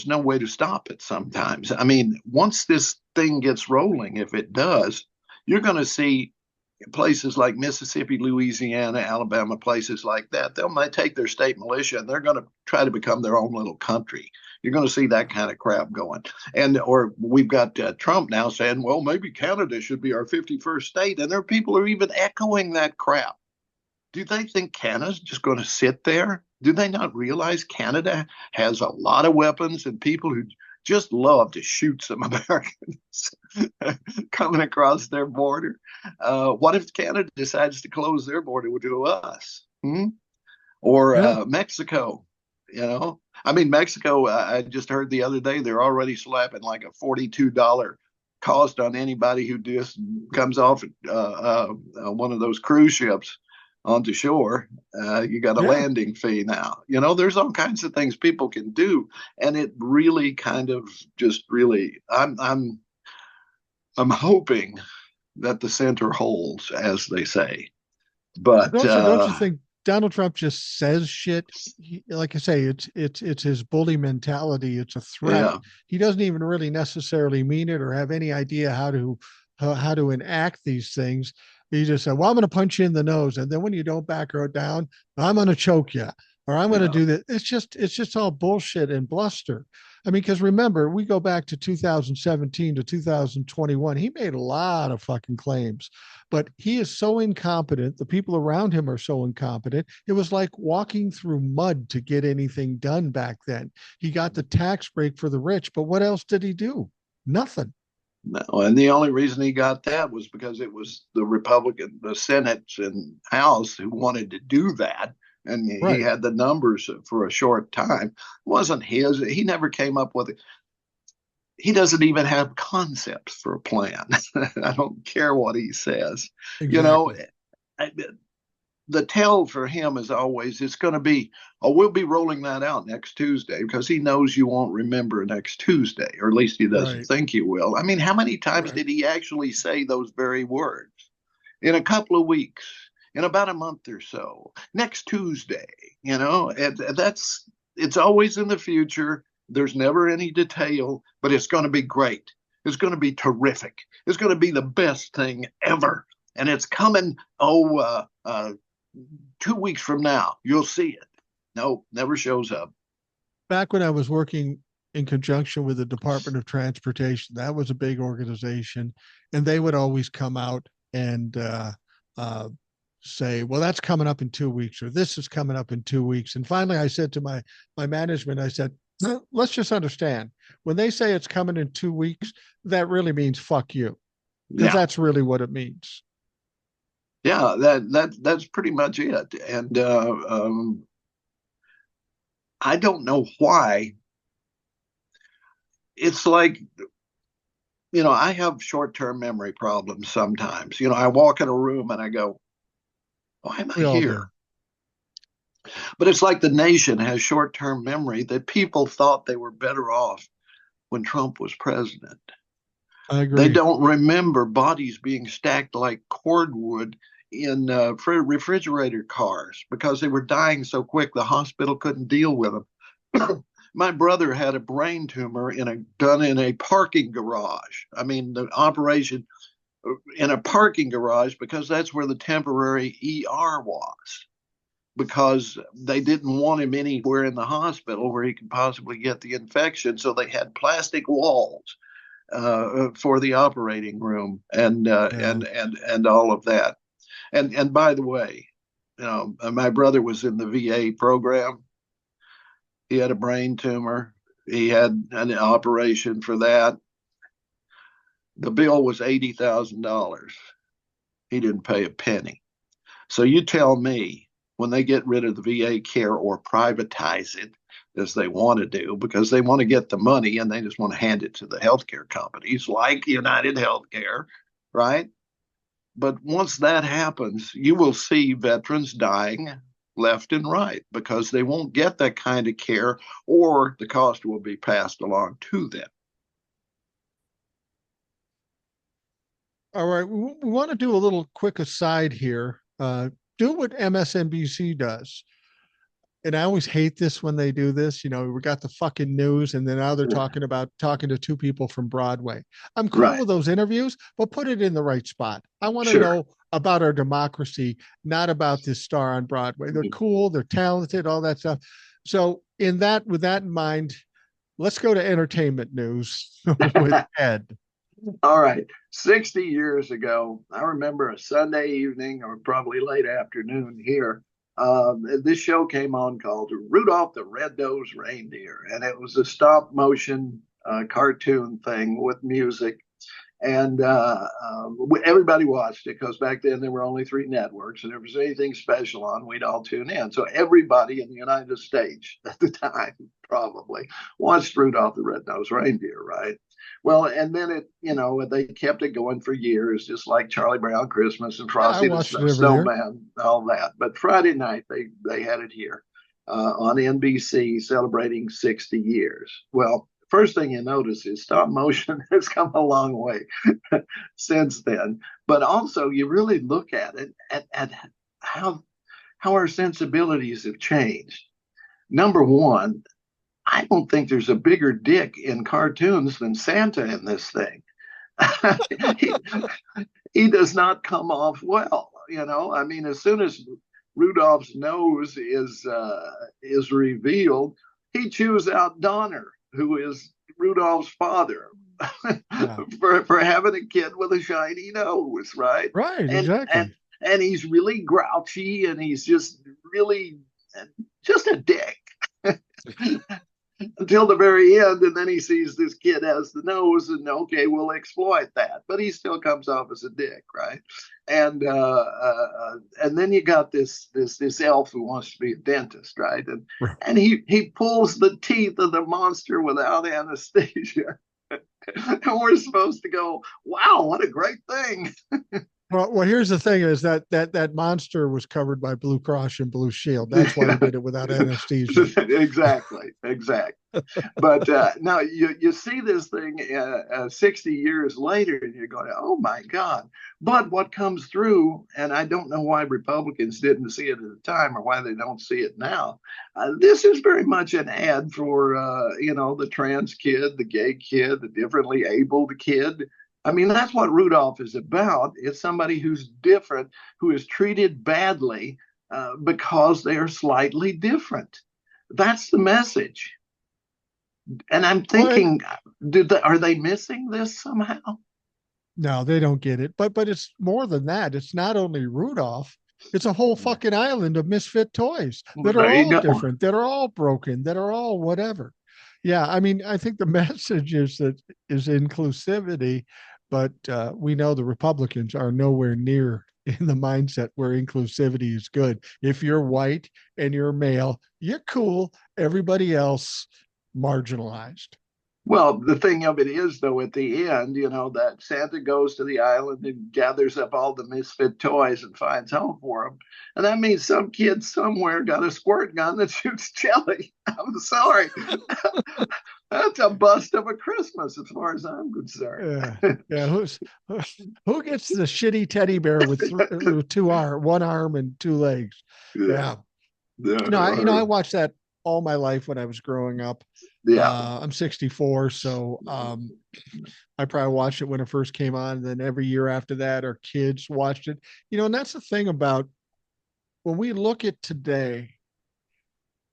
no way to stop it sometimes. I mean, once this thing gets rolling, if it does, you're going to see places like Mississippi, Louisiana, Alabama, places like that. They might take their state militia and they're going to try to become their own little country. You're going to see that kind of crap going. Or we've got Trump now saying, well, maybe Canada should be our 51st state. And there are people who are even echoing that crap. Do they think Canada's just going to sit there? Do they not realize Canada has a lot of weapons and people who just love to shoot some Americans coming across their border? What if Canada decides to close their border to us? Or Yeah. Mexico? I mean, Mexico, I just heard the other day, they're already slapping like a $42 cost on anybody who just comes off one of those cruise ships onto shore. You got a Yeah. landing fee now. There's all kinds of things people can do, and it really kind of just really. I'm hoping that the center holds, as they say. But Don't you think Donald Trump just says shit? Like I say, it's his bully mentality. It's a threat. yeah, He doesn't even really necessarily mean it or have any idea how to enact these things. He just said, "Well, I'm going to punch you in the nose," and then when you don't back her down, I'm going to choke you, or I'm going to yeah, do that. It's just all bullshit and bluster. I mean, because remember, we go back to 2017 to 2021. He made a lot of fucking claims, but he is so incompetent. The people around him are so incompetent. It was like walking through mud to get anything done back then. He got the tax break for the rich, but what else did he do? Nothing. no. And the only reason he got that was because it was the Senate and House who wanted to do that. And he Right. had the numbers for a short time. It wasn't his. He never came up with it. He doesn't even have concepts for a plan. I don't care what he says. You know, Exactly. the tell for him is always it's going to be, oh, we'll be rolling that out next Tuesday because he knows you won't remember next Tuesday, or at least he doesn't Right. think you will. I mean, how many times Right. did he actually say those very words? In a couple of weeks, in about a month or so, next Tuesday, and it's always in the future. There's never any detail, but it's going to be great. It's going to be terrific. It's going to be the best thing ever. And it's coming, 2 weeks from now. You'll see it. No, never shows up. Back when I was working in conjunction with the Department of Transportation, that was a big organization, and they would always come out and uh, say, "Well, that's coming up in 2 weeks," or "This is coming up in 2 weeks." And finally, I said to my management, I said, "No, let's just understand when they say it's coming in 2 weeks, that really means fuck you." because Yeah. that's really what it means. Yeah, that's pretty much it. And I don't know why. It's like, I have short-term memory problems sometimes. I walk in a room and I go, why am I We all here? do. But it's like the nation has short-term memory that people thought they were better off when Trump was president. I They agree. don't remember bodies being stacked like cordwood in refrigerator cars because they were dying so quick the hospital couldn't deal with them. My brother had a brain tumor done in a parking garage. I mean, the operation in a parking garage because that's where the temporary ER was. Because they didn't want him anywhere in the hospital where he could possibly get the infection, so they had plastic walls for the operating room Yeah. and all of that. And by the way, my brother was in the VA program. He had a brain tumor. He had an operation for that. The bill was $80,000. He didn't pay a penny. So you tell me when they get rid of the VA care or privatize it, as they want to do, because they want to get the money and they just want to hand it to the healthcare companies like United Healthcare, right? But once that happens, you will see veterans dying left and right because they won't get that kind of care or the cost will be passed along to them. All right. We want to do a little quick aside here. Do what MSNBC does. And I always hate this when they do this. We got the fucking news, and then now they're talking to two people from Broadway. I'm cool Right. with those interviews, but put it in the right spot. I want to Sure. know about our democracy, not about this star on Broadway. They're cool, they're talented, all that stuff. So, with that in mind, let's go to entertainment news with Ed. All right. 60 years ago, I remember a Sunday evening or probably late afternoon here. This show came on called Rudolph the Red-Nosed Reindeer, and it was a stop motion cartoon thing with music. And everybody watched it because back then there were only three networks, and if there was anything special on, we'd all tune in. So everybody in the United States at the time probably watched Rudolph the Red-Nosed Reindeer, right? Well, and then they kept it going for years, just like Charlie Brown Christmas and Yeah, I Frosty the watched it every year. Snowman, all that. But Friday night they had it here on NBC celebrating 60 years. Well, first thing you notice is stop motion has come a long way since then. But also, you really look at it at how our sensibilities have changed. Number one, I don't think there's a bigger dick in cartoons than Santa in this thing. he, he does not come off well. I mean, as soon as Rudolph's nose is revealed, he chews out Donner, who is Rudolph's father, Yeah. for having a kid with a shiny nose, right? Right, And and exactly. and he's really grouchy, and he's just really just a dick. Until the very end, and then he sees this kid has the nose, and okay, we'll exploit that. But he still comes off as a dick, right? And then you got this elf who wants to be a dentist, right? And he pulls the teeth of the monster without anesthesia. And we're supposed to go, wow, what a great thing. Well, here's the thing: is that monster was covered by Blue Cross and Blue Shield. That's why he did it without anesthesia. Exactly. But now you see this thing 60 years later, and you're going, oh my God. But what comes through, and I don't know why Republicans didn't see it at the time or why they don't see it now. This is very much an ad for, the trans kid, the gay kid, the differently abled kid. I mean, that's what Rudolph is about. It's somebody who's different, who is treated badly because they are slightly different. That's the message. And I'm Well, and thinking, are they missing this somehow? no, they don't get it. But it's more than that. It's not only Rudolph. It's a whole fucking island of misfit toys that are There you all go. different, that are all broken, that are all whatever. Yeah, I mean, I think the message is inclusivity, but we know the Republicans are nowhere near in the mindset where inclusivity is good. If you're white and you're male, you're cool. Everybody else marginalized. Well, the thing of it is, though, at the end, that Santa goes to the island and gathers up all the misfit toys and finds home for them. And that means some kid somewhere got a squirt gun that shoots jelly. I'm sorry. That's a bust of a Christmas, as far as I'm concerned. Yeah, who gets the shitty teddy bear with one arm and two legs? Yeah. Yeah, I watched that all my life when I was growing up. Yeah. I'm 64, so I probably watched it when it first came on. And then every year after that, our kids watched it. And that's the thing about when we look at today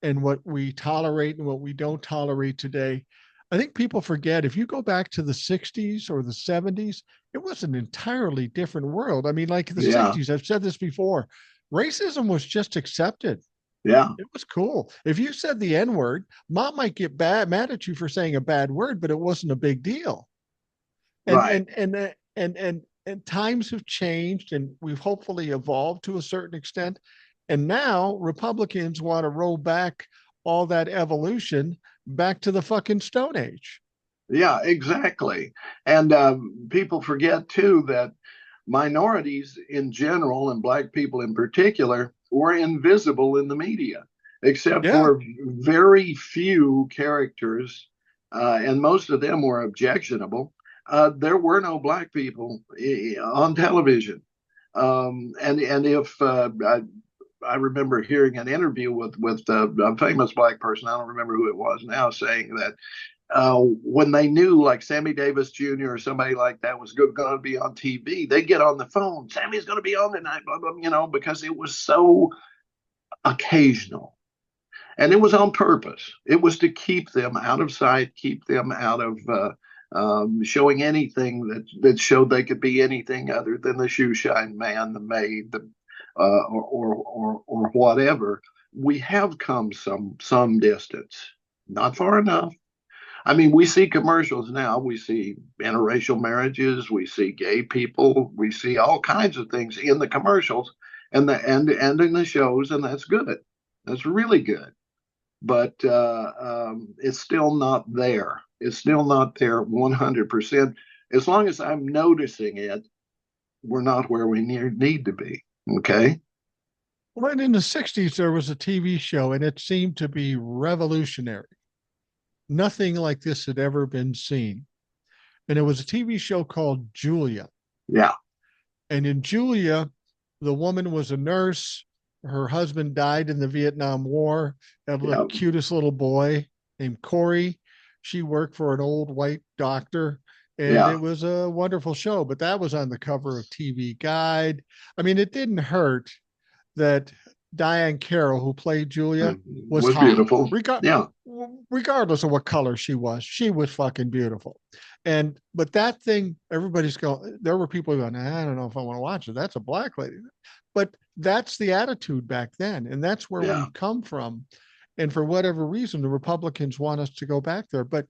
and what we tolerate and what we don't tolerate today. I think people forget if you go back to the 60s or the 70s, it was an entirely different world. I mean, like the Yeah. 60s, I've said this before, racism was just accepted. Yeah. It was cool. If you said the N word, mom might get mad at you for saying a bad word, but it wasn't a big deal. And Right. and times have changed, and we've hopefully evolved to a certain extent. And now Republicans want to roll back all that evolution back to the fucking Stone Age. Yeah, exactly. And people forget, too, that minorities in general and Black people in particular were invisible in the media, except Yeah. for very few characters, and most of them were objectionable. There were no Black people on television. And if I remember hearing an interview with a famous Black person, I don't remember who it was now, saying that when they knew like Sammy Davis Jr. or somebody like that was going to be on TV, they get on the phone. Sammy's going to be on tonight, blah, blah, because it was so occasional. And it was on purpose. It was to keep them out of sight, keep them out of showing anything that showed they could be anything other than the shoe shine man, the maid, or whatever. We have come some distance, not far enough. I mean, we see commercials now. We see interracial marriages. We see gay people. We see all kinds of things in the commercials and in the shows, and that's good. That's really good. But it's still not there. It's still not there 100%. As long as I'm noticing it, we're not where we need to be. Okay. Well, in the 60s, there was a TV show, and it seemed to be revolutionary. Nothing like this had ever been seen. And it was a TV show called Julia. Yeah. And in Julia, the woman was a nurse. Her husband died in the Vietnam War. Had the Yeah. cutest little boy named Corey. She worked for an old white doctor. And Yeah. it was a wonderful show, but that was on the cover of TV Guide. I mean, it didn't hurt that Diane Carroll, who played Julia, was hot. Beautiful. Yeah. Regardless of what color she was fucking beautiful. But that thing, everybody's going. There were people going, I don't know if I want to watch it. That's a black lady, but that's the attitude back then, and that's where Yeah. we've come from. And for whatever reason, the Republicans want us to go back there, but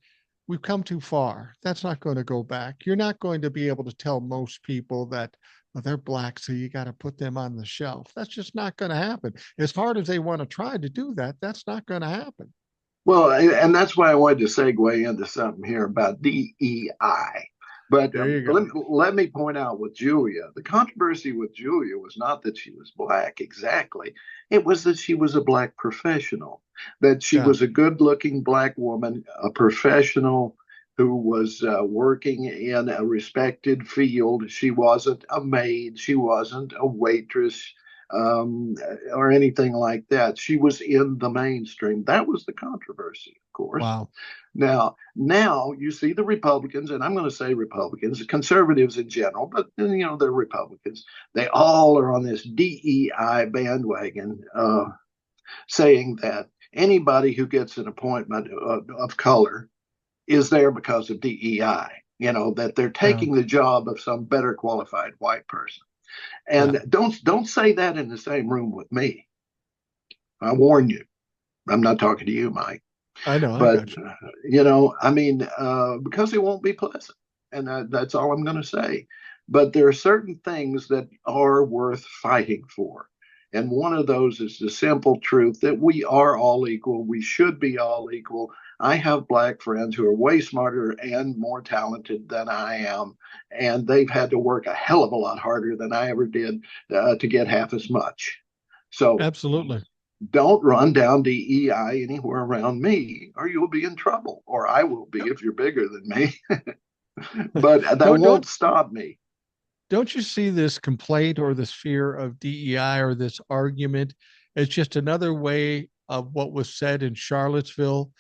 we've come too far. That's not going to go back. You're not going to be able to tell most people that well, they're black, so you got to put them on the shelf. That's just not going to happen. As hard as they want to try to do that, that's not going to happen. Well, and that's why I wanted to segue into something here about DEI. But There you go. let me point out with Julia, the controversy with Julia was not that she was black exactly. It was that she was a black professional, that she Yeah. was a good looking black woman, a professional who was working in a respected field. She wasn't a maid, she wasn't a waitress, or anything like that. She was in the mainstream. That was the controversy, of course. Wow. Now you see the Republicans, and I'm going to say Republicans, conservatives in general, but they're Republicans. They all are on this DEI bandwagon, saying that anybody who gets an appointment of color is there because of DEI. That they're taking the job of some better qualified white person. And don't say that in the same room with me. I warn you. I'm not talking to you, Mike. I know. I But got you. I mean, because it won't be pleasant. and that's all I'm going to say. But there are certain things that are worth fighting for. And one of those is the simple truth that we are all equal. We should be all equal. I have black friends who are way smarter and more talented than I am, and they've had to work a hell of a lot harder than I ever did to get half as much. So Absolutely. don't run down DEI anywhere around me, or you'll be in trouble, or I will be if you're bigger than me. But that don't won't don't stop me. don't you see this complaint or this fear of DEI or this argument as just another way of what was said in Charlottesville?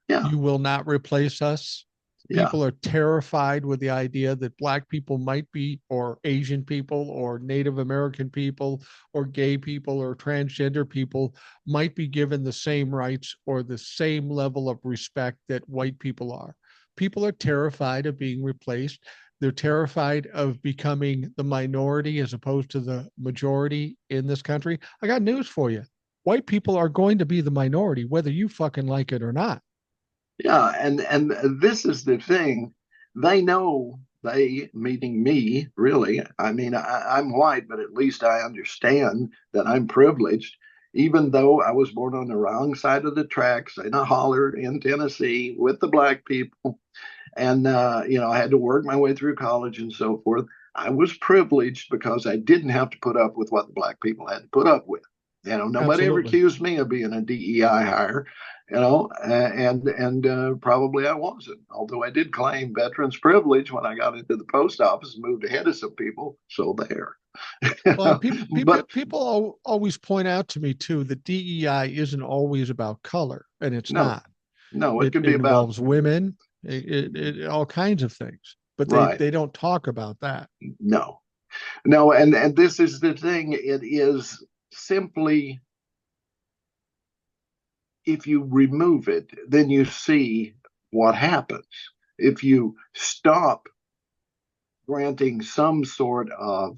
Yeah, You will not replace us. yeah, People are terrified with the idea that black people might be, or Asian people, or Native American people, or gay people, or transgender people might be given the same rights or the same level of respect that white people are. People are terrified of being replaced. They're terrified of becoming the minority as opposed to the majority in this country. I got news for you. White people are going to be the minority, whether you fucking like it or not. yeah. And this is the thing. They know, they meaning me, really. I mean, I'm white, but at least I understand that I'm privileged, even though I was born on the wrong side of the tracks in a holler in Tennessee with the black people. And, I had to work my way through college and so forth. I was privileged because I didn't have to put up with what the black people had to put up with. Nobody ever Absolutely. accused me of being a DEI hire, and probably I wasn't. Although I did claim veterans privilege when I got into the post office and moved ahead of some people. So there. Well, and people people But people always point out to me too that DEI isn't always about color, and it's no, not. no, it It, could be it about involves women, all kinds of things, but they right. they don't talk about that. No, no, and this is the thing. It is simply, if you remove it, then you see what happens. If you stop granting some sort of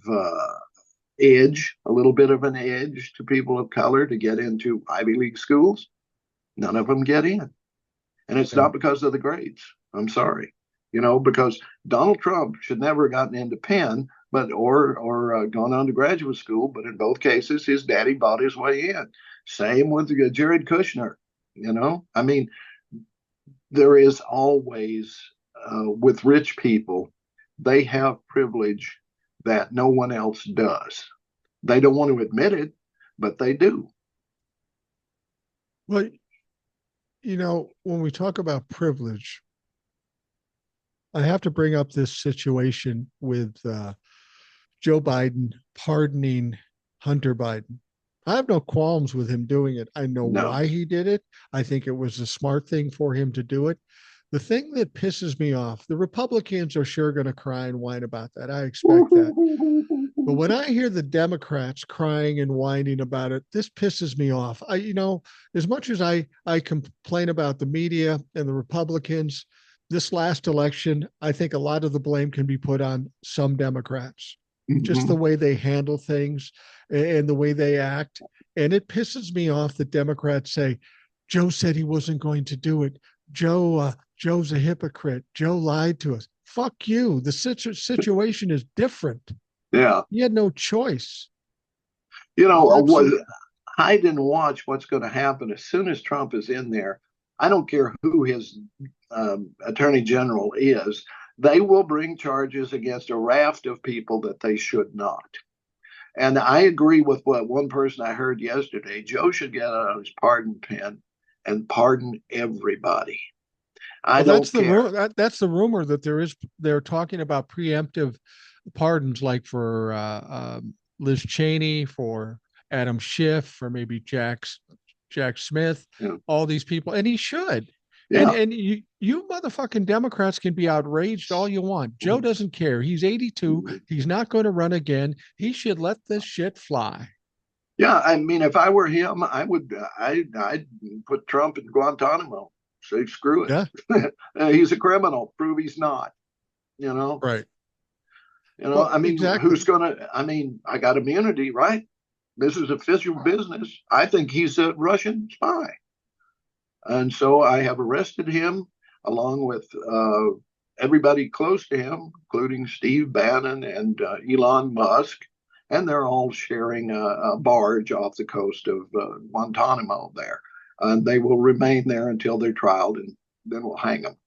edge, a little bit of an edge to people of color to get into Ivy League schools, none of them get in. And it's Yeah, not because of the grades. I'm sorry. Because Donald Trump should never have gotten into Penn, but or gone on to graduate school. But in both cases, his daddy bought his way in. Same with Jared Kushner. I mean, there is always with rich people, they have privilege that no one else does. They don't want to admit it, but they do. well, when we talk about privilege, I have to bring up this situation with Joe Biden pardoning Hunter Biden. I have no qualms with him doing it. I know No. why he did it. I think it was a smart thing for him to do it. The thing that pisses me off, the Republicans are sure going to cry and whine about that. I expect that. But when I hear the Democrats crying and whining about it, this pisses me off. As much as I complain about the media and the Republicans, this last election, I think a lot of the blame can be put on some Democrats, just the Mhm. way they handle things and the way they act. And it pisses me off that Democrats say, Joe said he wasn't going to do it. Joe's a hypocrite. Joe lied to us. Fuck you. The situation is different. Yeah. He had no choice. It's What absolute. hide and watch what's going to happen as soon as Trump is in there. I don't care who his attorney general is. They will bring charges against a raft of people that they should not. And I agree with what one person I heard yesterday. Joe should get out his pardon pen and pardon everybody. I Well, don't care. that's the rumor that they're talking about preemptive pardons, like for Liz Cheney, for Adam Schiff, for maybe Jack Smith, Yeah. all these people, and he should. And Yeah. and you motherfucking Democrats can be outraged all you want. Joe doesn't care. He's 82. He's not going to run again. He should let this shit fly. Yeah, I mean, if I were him, I'd put Trump in Guantanamo. Say screw Yeah, it. He's a criminal. Prove he's not. You know. right. Well, I mean, exactly. who's gonna? I mean, I got immunity, right? This is official business. I think he's a Russian spy, and so I have arrested him along with everybody close to him, including Steve Bannon and Elon Musk, and they're all sharing a barge off the coast of Guantanamo there. And they will remain there until they're trialed, and then we'll hang them.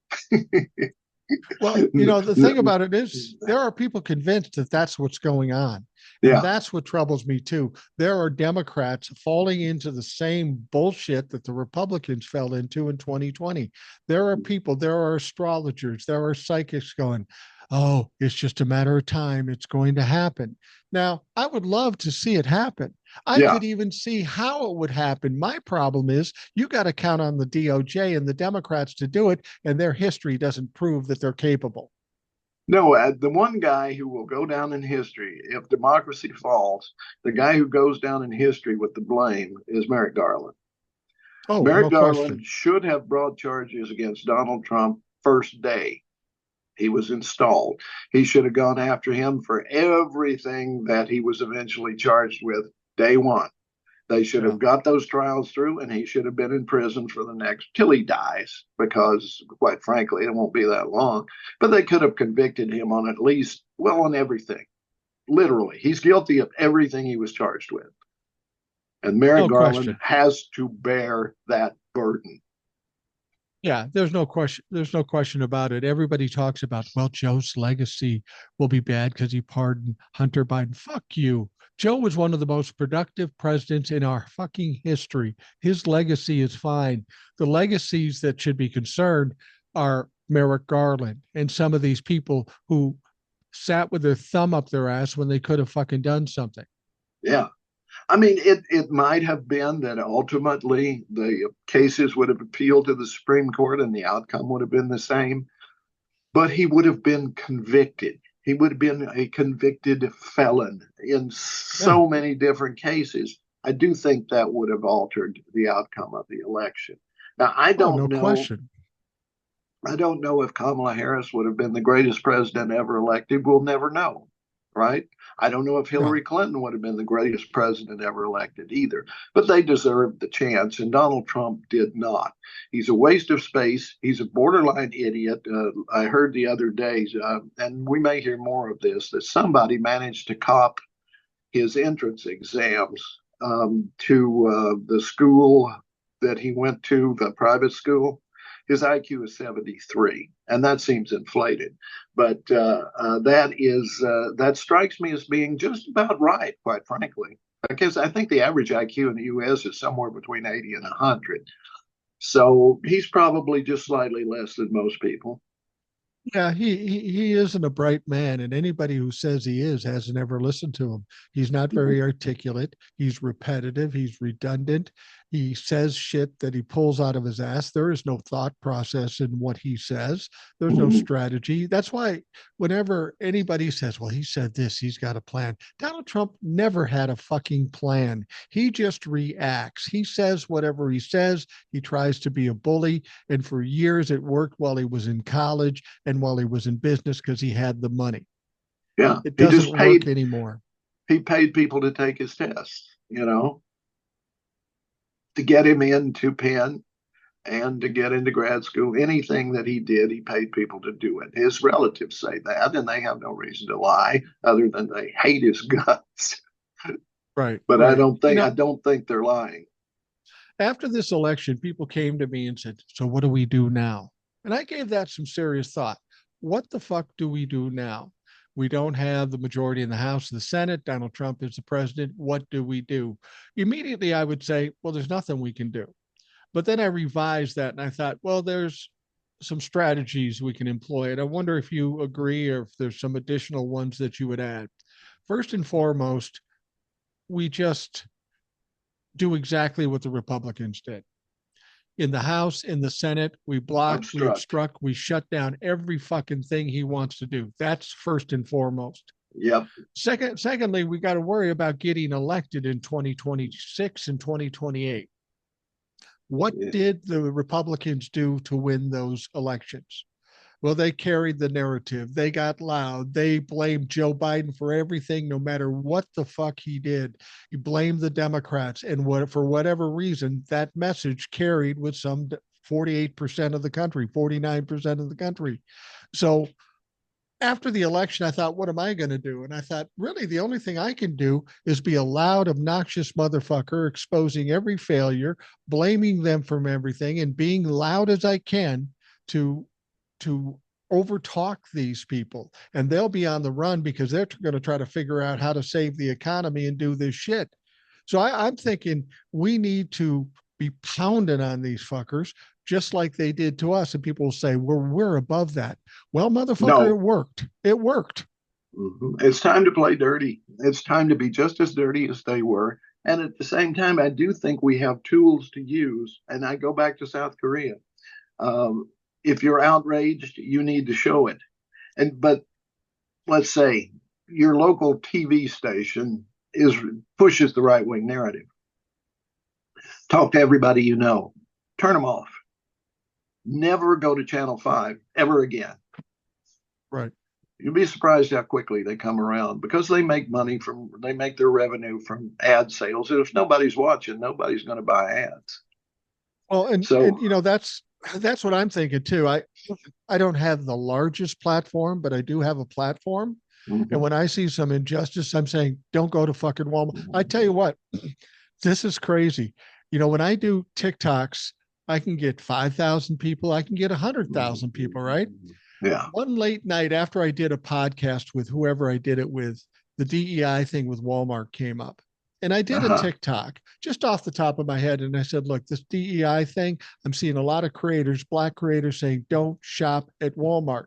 Well, the thing about it is there are people convinced that that's what's going on. And Yeah, that's what troubles me too. There are Democrats falling into the same bullshit that the Republicans fell into in 2020. There are people, there are astrologers, there are psychics going, oh, it's just a matter of time. It's going to happen. Now, I would love to see it happen. I yeah. could even see how it would happen. My problem is you got to count on the DOJ and the Democrats to do it, and their history doesn't prove that they're capable. No, the one guy who will go down in history if democracy falls, the guy who goes down in history with the blame is Merrick Garland. Oh, Merrick no Garland question. should have brought charges against Donald Trump first day he was installed. He should have gone after him for everything that he was eventually charged with day one. They should Yeah. have got those trials through, and he should have been in prison for the next till he dies, because quite frankly, it won't be that long. But they could have convicted him on at least, well, on everything. Literally, he's guilty of everything he was charged with. And Merrick No Garland question. has to bear that burden. Yeah, there's no question. There's no question about it. Everybody talks about, well, Joe's legacy will be bad because he pardoned Hunter Biden. Fuck you. Joe was one of the most productive presidents in our fucking history. His legacy is fine. The legacies that should be concerned are Merrick Garland and some of these people who sat with their thumb up their ass when they could have fucking done something. Yeah. I mean, it might have been that ultimately the cases would have appealed to the Supreme Court and the outcome would have been the same, but he would have been convicted. He would have been a convicted felon in Yeah. so many different cases. I do think that would have altered the outcome of the election. Now, Oh, no question. I don't know if Kamala Harris would have been the greatest president ever elected. We'll never know, right? I don't know if No. Hillary Clinton would have been the greatest president ever elected either, but they deserved the chance, and Donald Trump did not. He's a waste of space. He's a borderline idiot. I heard the other day, and we may hear more of this, that somebody managed to cop his entrance exams to the school that he went to, the private school. His IQ is 73, and that seems inflated. But that strikes me as being just about right, quite frankly, because I think the average IQ in the U.S. is somewhere between 80 and 100. So he's probably just slightly less than most people. Yeah, he isn't a bright man, and anybody who says he is hasn't ever listened to him. He's not very articulate. He's repetitive. He's redundant. He says shit that he pulls out of his ass. There is no thought process in what he says. There's no strategy. That's why whenever anybody says, well, he said this, he's got a plan. Donald Trump never had a fucking plan. He just reacts. He says whatever he says. He tries to be a bully. And for years, it worked while he was in college and while he was in business because he had the money. Yeah, It doesn't work anymore. he paid people to take his tests, to get him into Penn and to get into grad school. Anything that he did, he paid people to do it. His relatives say that, and they have no reason to lie other than they hate his guts. Right, But right. I don't think they're lying. After this election, people came to me and said, so what do we do now? And I gave that some serious thought. What the fuck do we do now? We don't have the majority in the House and the Senate. Donald Trump is the president. What do we do? Immediately, I would say, well, there's nothing we can do. But then I revised that and I thought, well, there's some strategies we can employ. And I wonder if you agree or if there's some additional ones that you would add. First and foremost, we just do exactly what the Republicans did. In the House, in the Senate, we block, we Obstruct. obstruct, we shut down every fucking thing he wants to do. That's first and foremost. Yep. Secondly, we got to worry about getting elected in 2026 and 2028. What Yeah. did the Republicans do to win those elections? Well, they carried the narrative. They got loud. They blamed Joe Biden for everything, no matter what the fuck he did. He blamed the Democrats. And for whatever reason, that message carried with some 48% of the country, 49% of the country. So after the election, I thought, what am I going to do? And I thought, really, the only thing I can do is be a loud, obnoxious motherfucker, exposing every failure, blaming them from everything, and being loud as I can to to overtalk these people. And they'll be on the run because they're going to try to figure out how to save the economy and do this shit. So I'm thinking we need to be pounding on these fuckers just like they did to us. And people will say, well, we're above that. Well, motherfucker, it No. worked. It worked. It's time to play dirty. It's time to be just as dirty as they were. And at the same time, I do think we have tools to use. And I go back to South Korea. Um, if you're outraged, you need to show it. But let's say your local TV station pushes the right wing narrative. Talk to everybody you know. Turn them off. Never go to Channel 5 ever again. Right. You'd be surprised how quickly they come around because they make their revenue from ad sales. And if nobody's watching, nobody's going to buy ads. Well, and you know, that's what I'm thinking too. I don't have the largest platform, but I do have a platform. Mm-hmm. And when I see some injustice, I'm saying, don't go to fucking Walmart. Mm-hmm. I tell you what, this is crazy. You know, when I do TikToks, I can get 5,000 people. I can get 100,000 people, right? Yeah. One late night after I did a podcast with whoever I did it with, the DEI thing with Walmart came up. And I did a TikTok just off the top of my head. And I said, look, this DEI thing, I'm seeing a lot of creators, Black creators saying, don't shop at Walmart.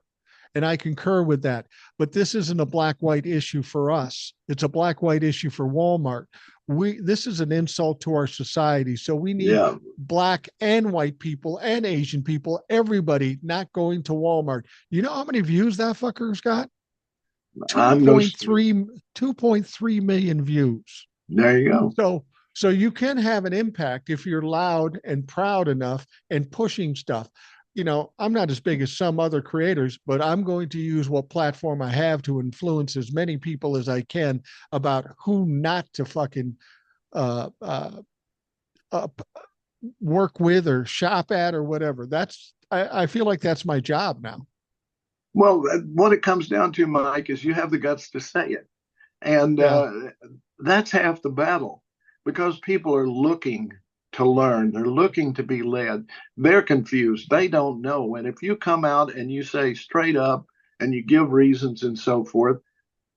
And I concur with that. But this isn't a black-white issue for us. It's a black-white issue for Walmart. This is an insult to our society. So we need Black and white people and Asian people, everybody not going to Walmart. You know how many views that fucker's got? 2.3 million views. There you go. So you can have an impact if you're loud and proud enough and pushing stuff. You know, I'm not as big as some other creators, but I'm going to use what platform I have to influence as many people as I can about who not to fucking work with or shop at or whatever. I feel like that's my job now. Well, what it comes down to, Mike, is you have the guts to say it. And that's half the battle because people are looking to learn. They're looking to be led. They're confused. They don't know. And if you come out and you say straight up and you give reasons and so forth,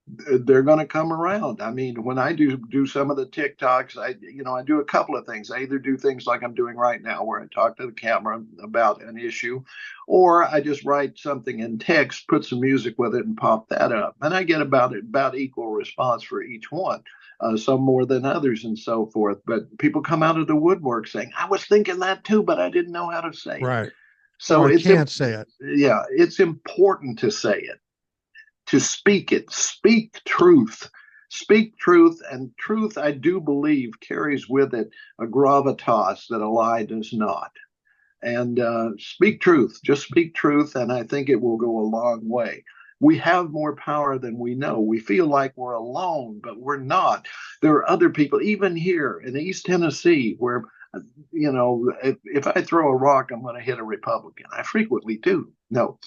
they're going to come around. I mean, when I do some of the TikToks, I do a couple of things. I either do things like I'm doing right now, where I talk to the camera about an issue, or I just write something in text, put some music with it, and pop that up. And I get about equal response for each one. Some more than others and so forth. But people come out of the woodwork saying, I was thinking that too, but I didn't know how to say it. Right. So I can't say it. Yeah, it's important to say it, to speak it, speak truth. Speak truth, and truth, I do believe, carries with it a gravitas that a lie does not. And speak truth, just speak truth, and I think it will go a long way. We have more power than we know. We feel like we're alone, but we're not. There are other people, even here in East Tennessee, where, you know, if I throw a rock, I'm going to hit a Republican. I frequently do. No.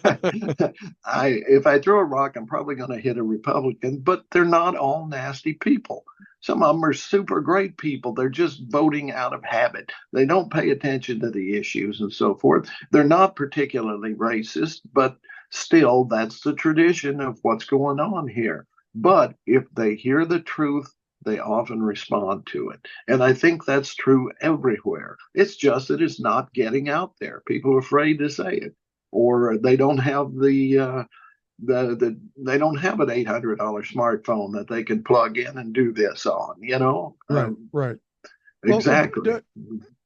If I throw a rock, I'm probably going to hit a Republican, but they're not all nasty people. Some of them are super great people. They're just voting out of habit. They don't pay attention to the issues and so forth. They're not particularly racist, but still, that's the tradition of what's going on here. But if they hear the truth, they often respond to it. And I think that's true everywhere. It's just that it's not getting out there. People are afraid to say it, or they don't have they don't have an $800 smartphone that they can plug in and do this on, you know? Right. Exactly.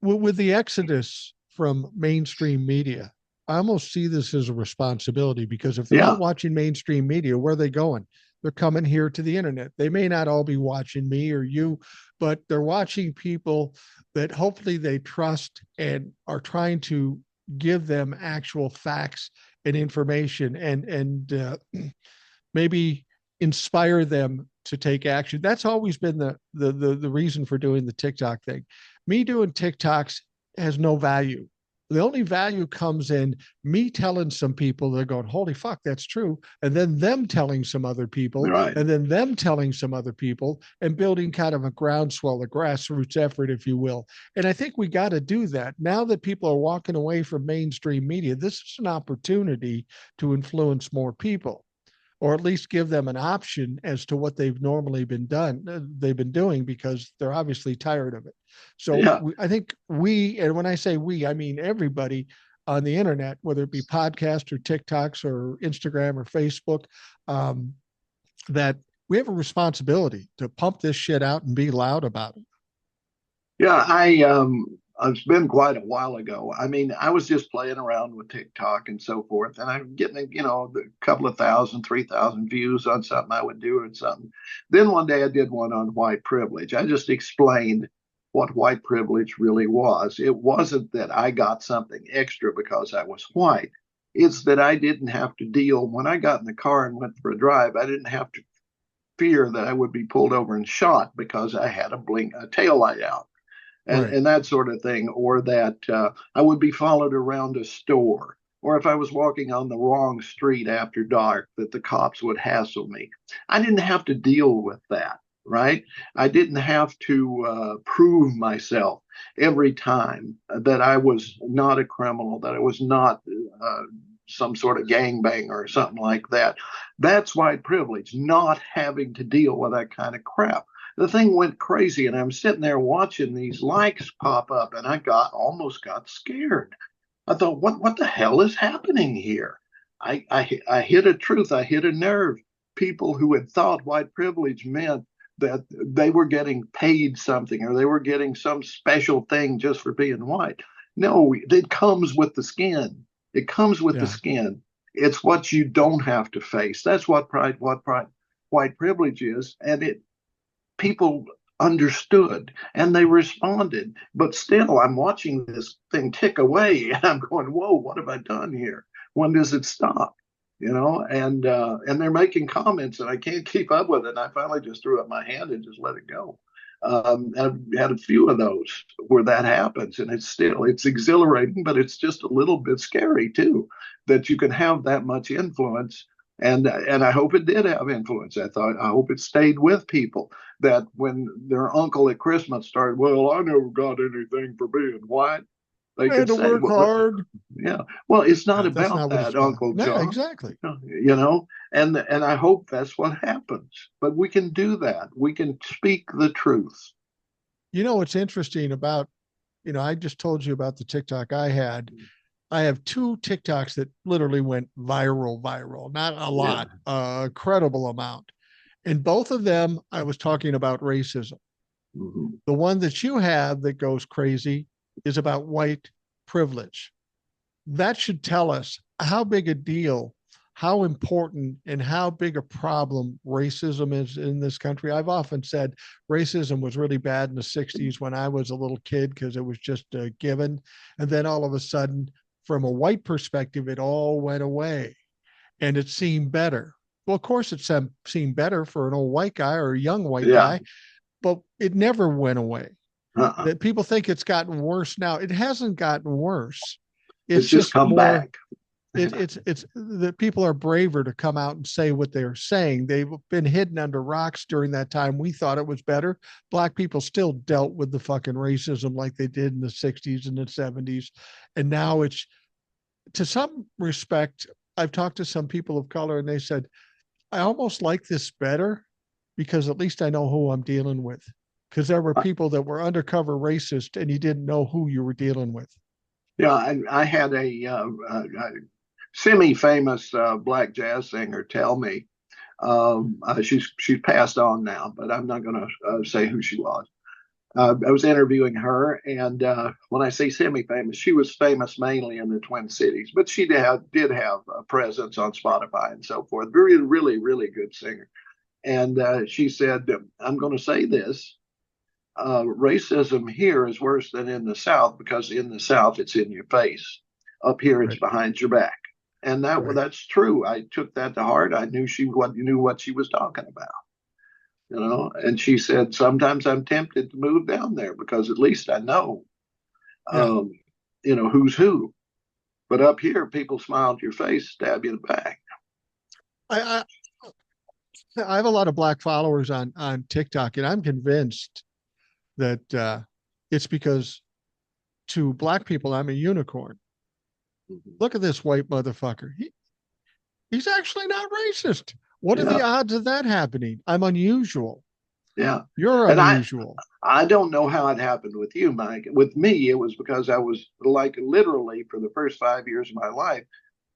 Well, with the exodus from mainstream media, I almost see this as a responsibility, because if they're not watching mainstream media, where are they going? They're coming here to the internet. They may not all be watching me or you, but they're watching people that hopefully they trust and are trying to give them actual facts and information and maybe inspire them to take action. That's always been the reason for doing the TikTok thing. Me doing TikToks has no value. The only value comes in me telling some people, they're going, holy fuck, that's true. And then them telling some other people, Right. and then them telling some other people, and building kind of a groundswell, a grassroots effort, if you will. And I think we got to do that. Now that people are walking away from mainstream media, this is an opportunity to influence more people, or at least give them an option as to what they've normally they've been doing, because they're obviously tired of it. So Yeah. I think and when I say we, I mean everybody on the internet, whether it be podcasts or TikToks or Instagram or Facebook, um, that we have a responsibility to pump this shit out and be loud about it. Yeah, it's been quite a while ago. I mean, I was just playing around with TikTok and so forth, and I'm getting, a couple of thousand, 3,000 views on something I would do or something. Then one day I did one on white privilege. I just explained what white privilege really was. It wasn't that I got something extra because I was white. It's that I didn't have to deal when I got in the car and went for a drive. I didn't have to fear that I would be pulled over and shot because I had a tail light out Right. and that sort of thing, or that I would be followed around a store, or if I was walking on the wrong street after dark, that the cops would hassle me. I didn't have to deal with that, right? I didn't have to prove myself every time that I was not a criminal, that I was not some sort of gangbanger or something like that. That's white privilege, not having to deal with that kind of crap. The thing went crazy, and I'm sitting there watching these likes pop up, and I almost got scared. I thought, what the hell is happening here? I hit a truth, I hit a nerve. People who had thought white privilege meant that they were getting paid something or they were getting some special thing just for being white. No, it comes with the skin. It comes with the Yeah. skin. It's what you don't have to face. That's white privilege is, and it people understood and they responded. But still, I'm watching this thing tick away, and I'm going, "Whoa, what have I done here? When does it stop?" And they're making comments, and I can't keep up with it. And I finally just threw up my hand and just let it go. I've had a few of those where that happens, and it's exhilarating, but it's just a little bit scary too, that you can have that much influence. And I hope it did have influence. I hope it stayed with people, that when their uncle at Christmas started, well, I never got anything for being white, they I had could to say, work well, hard. yeah, well, it's not That's about not what it's that, about. Uncle No, John. exactly. And I hope that's what happens. But we can do that. We can speak the truth. What's interesting about, I just told you about the TikTok I had. I have two TikToks that literally went viral, not a Yeah. lot, a credible amount. In both of them, I was talking about racism. Mm-hmm. The one that you have that goes crazy is about white privilege. That should tell us how big a deal, how important, and how big a problem racism is in this country. I've often said racism was really bad in the 60s when I was a little kid because it was just a given. And then all of a sudden, from a white perspective, it all went away and it seemed better. Well, of course, it seemed better for an old white guy or a young white Yeah. guy, but it never went away. Uh-uh. That people think it's gotten worse now. It hasn't gotten worse. It's It's just just come more, back. it's that people are braver to come out and say what they're saying. They've been hidden under rocks during that time. We thought it was better. Black people still dealt with the fucking racism like they did in the 60s and the 70s. And now it's, to some respect, I've talked to some people of color and they said, I almost like this better because at least I know who I'm dealing with. Because there were people that were undercover racist and you didn't know who you were dealing with. Yeah, I had a semi-famous black jazz singer tell me. She's passed on now, but I'm not going to say who she was. I was interviewing her, and when I say semi-famous, she was famous mainly in the Twin Cities, but she did have a presence on Spotify and so forth. Very, really, really good singer. And she said, "I'm going to say this: racism here is worse than in the South because in the South it's in your face. Up here it's Right. behind your back." And Right. that's true. I took that to heart. I knew knew what she was talking about. And she said, sometimes I'm tempted to move down there because at least I know. Yeah. Um, who's who. But up here, people smile at your face, stab you in the back. I, I have a lot of black followers on TikTok, and I'm convinced that it's because to black people, I'm a unicorn. Look at this white motherfucker. He's actually not racist. What are the Yeah, odds of that happening? I'm unusual. yeah. You're And unusual. I don't know how it happened with you, Mike. With me, it was because I was like literally for the first 5 years of my life,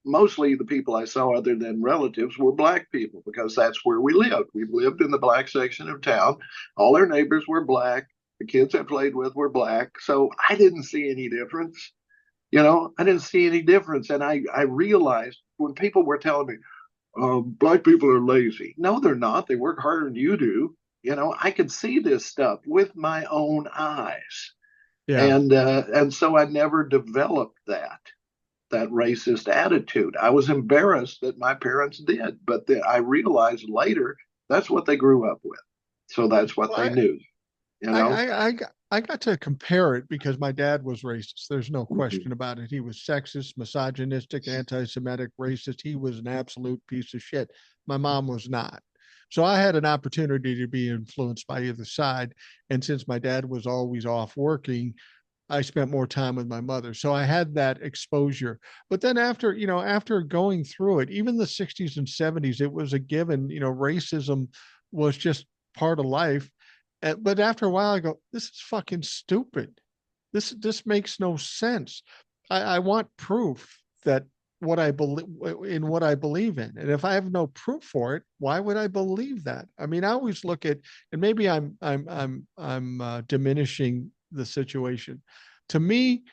mostly the people I saw other than relatives were black people because that's where we lived. We lived in the black section of town. All our neighbors were black. The kids I played with were black. So I didn't see any difference. I didn't see any difference. And I realized when people were telling me, black people are lazy. No, they're not. They work harder than you do. I could see this stuff with my own eyes. Yeah. And so I never developed that racist attitude. I was embarrassed that my parents did, but I realized later that's what they grew up with. So that's what Well, they knew, you I, know? I, I, I got to compare it because my dad was racist. There's no Mhm. question about it. He was sexist, misogynistic, anti-Semitic, racist. He was an absolute piece of shit. My mom was not. So I had an opportunity to be influenced by either side. And since my dad was always off working, I spent more time with my mother. So I had that exposure. But then after going through it, even the 60s and 70s, it was a given, racism was just part of life. But after a while, I go, this is fucking stupid. This makes no sense. I want proof that what I believe in. And if I have no proof for it, why would I believe that? I mean, I always look at, and maybe I'm diminishing the situation. To me,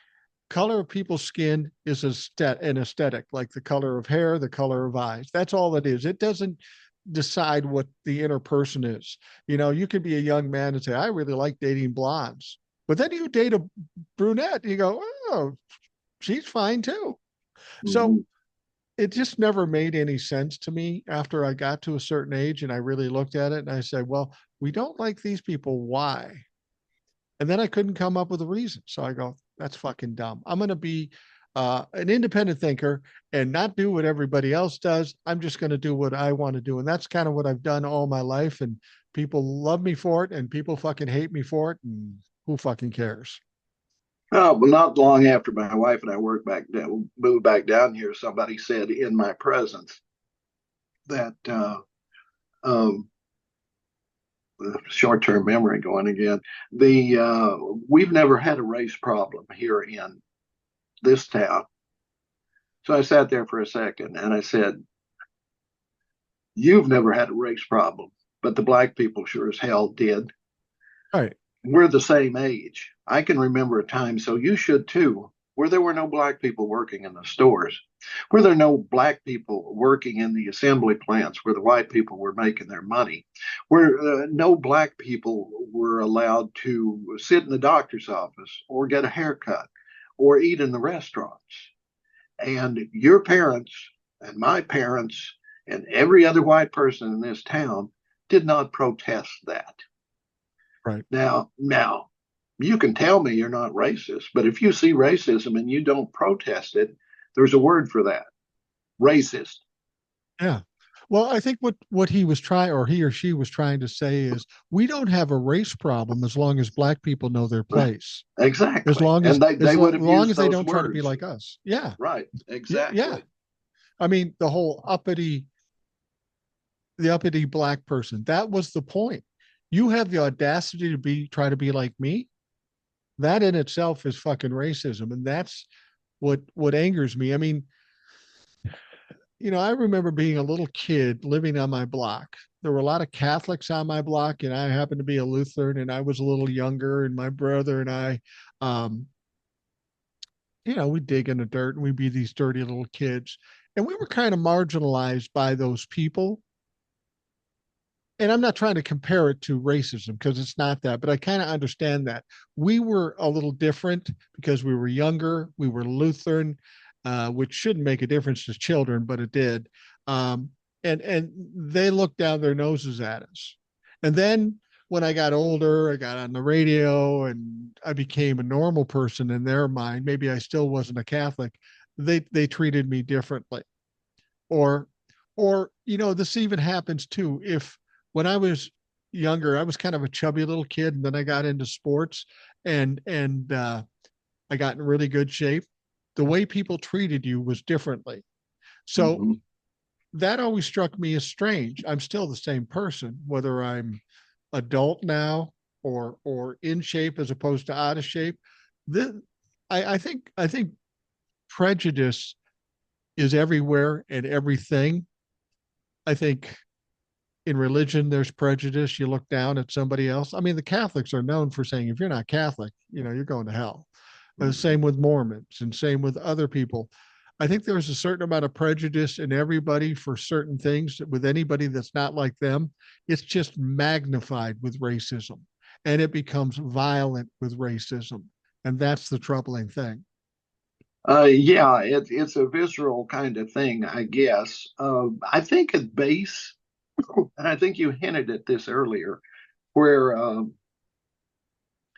color of people's skin is an aesthetic, like the color of hair, the color of eyes. That's all it is. It doesn't decide what the inner person is. You could be a young man and say, I really like dating blondes. But then you date a brunette, you go, oh, she's fine too. So Mhm. it just never made any sense to me after I got to a certain age and I really looked at it and I said, well, we don't like these people. Why? And then I couldn't come up with a reason. So I go, that's fucking dumb. I'm going to be an independent thinker and not do what everybody else does. I'm just going to do what I want to do. And that's kind of what I've done all my life. And people love me for it and people fucking hate me for it. And who fucking cares? Well, not long after my wife and I moved back down here, somebody said in my presence that um, short-term memory going again. The We've never had a race problem here in this town. So I sat there for a second and I said, "You've never had a race problem, but the black people sure as hell did. All right. We're the same age. I can remember a time, so you should too, where there were no black people working in the stores, where there were no black people working in the assembly plants where the white people were making their money, where no black people were allowed to sit in the doctor's office or get a haircut or eat in the restaurants. And your parents and my parents and every other white person in this town did not protest that. Right. Now, you can tell me you're not racist, but if you see racism and you don't protest it, there's a word for that: racist. Yeah. Well, I think what he was trying, or he or she was trying to say is we don't have a race problem as long as black people know their place. As Exactly. long as And they would have long used as they those don't try to be words. like us. Yeah. Right. Yeah. Exactly. I mean, the uppity black person. That was the point. You have the audacity to try to be like me. That in itself is fucking racism, and that's what angers me. I mean, I remember being a little kid living on my block. There were a lot of Catholics on my block, and I happened to be a Lutheran, and I was a little younger, and my brother and I, um, we'd dig in the dirt and we'd be these dirty little kids. And we were kind of marginalized by those people. And I'm not trying to compare it to racism because it's not that, but I kind of understand that. We were a little different because we were younger, we were Lutheran, which shouldn't make a difference to children, but it did. And they looked down their noses at us. And then when I got older, I got on the radio and I became a normal person in their mind. Maybe I still wasn't a Catholic. They treated me differently. Or this even happens too. If when I was younger, I was kind of a chubby little kid, and then I got into sports and I got in really good shape. The way people treated you was differently. So Mhm. that always struck me as strange. I'm still the same person, whether I'm adult now or in shape as opposed to out of shape. This, I think prejudice is everywhere and everything. I think in religion there's prejudice. You look down at somebody else. I mean, the Catholics are known for saying if you're not Catholic, you're going to hell. The same with Mormons and same with other people. I think there's a certain amount of prejudice in everybody for certain things with anybody that's not like them. It's just magnified with racism and it becomes violent with racism. And that's the troubling thing. Yeah, it's a visceral kind of thing, I guess. I think at base, and I think you hinted at this earlier, where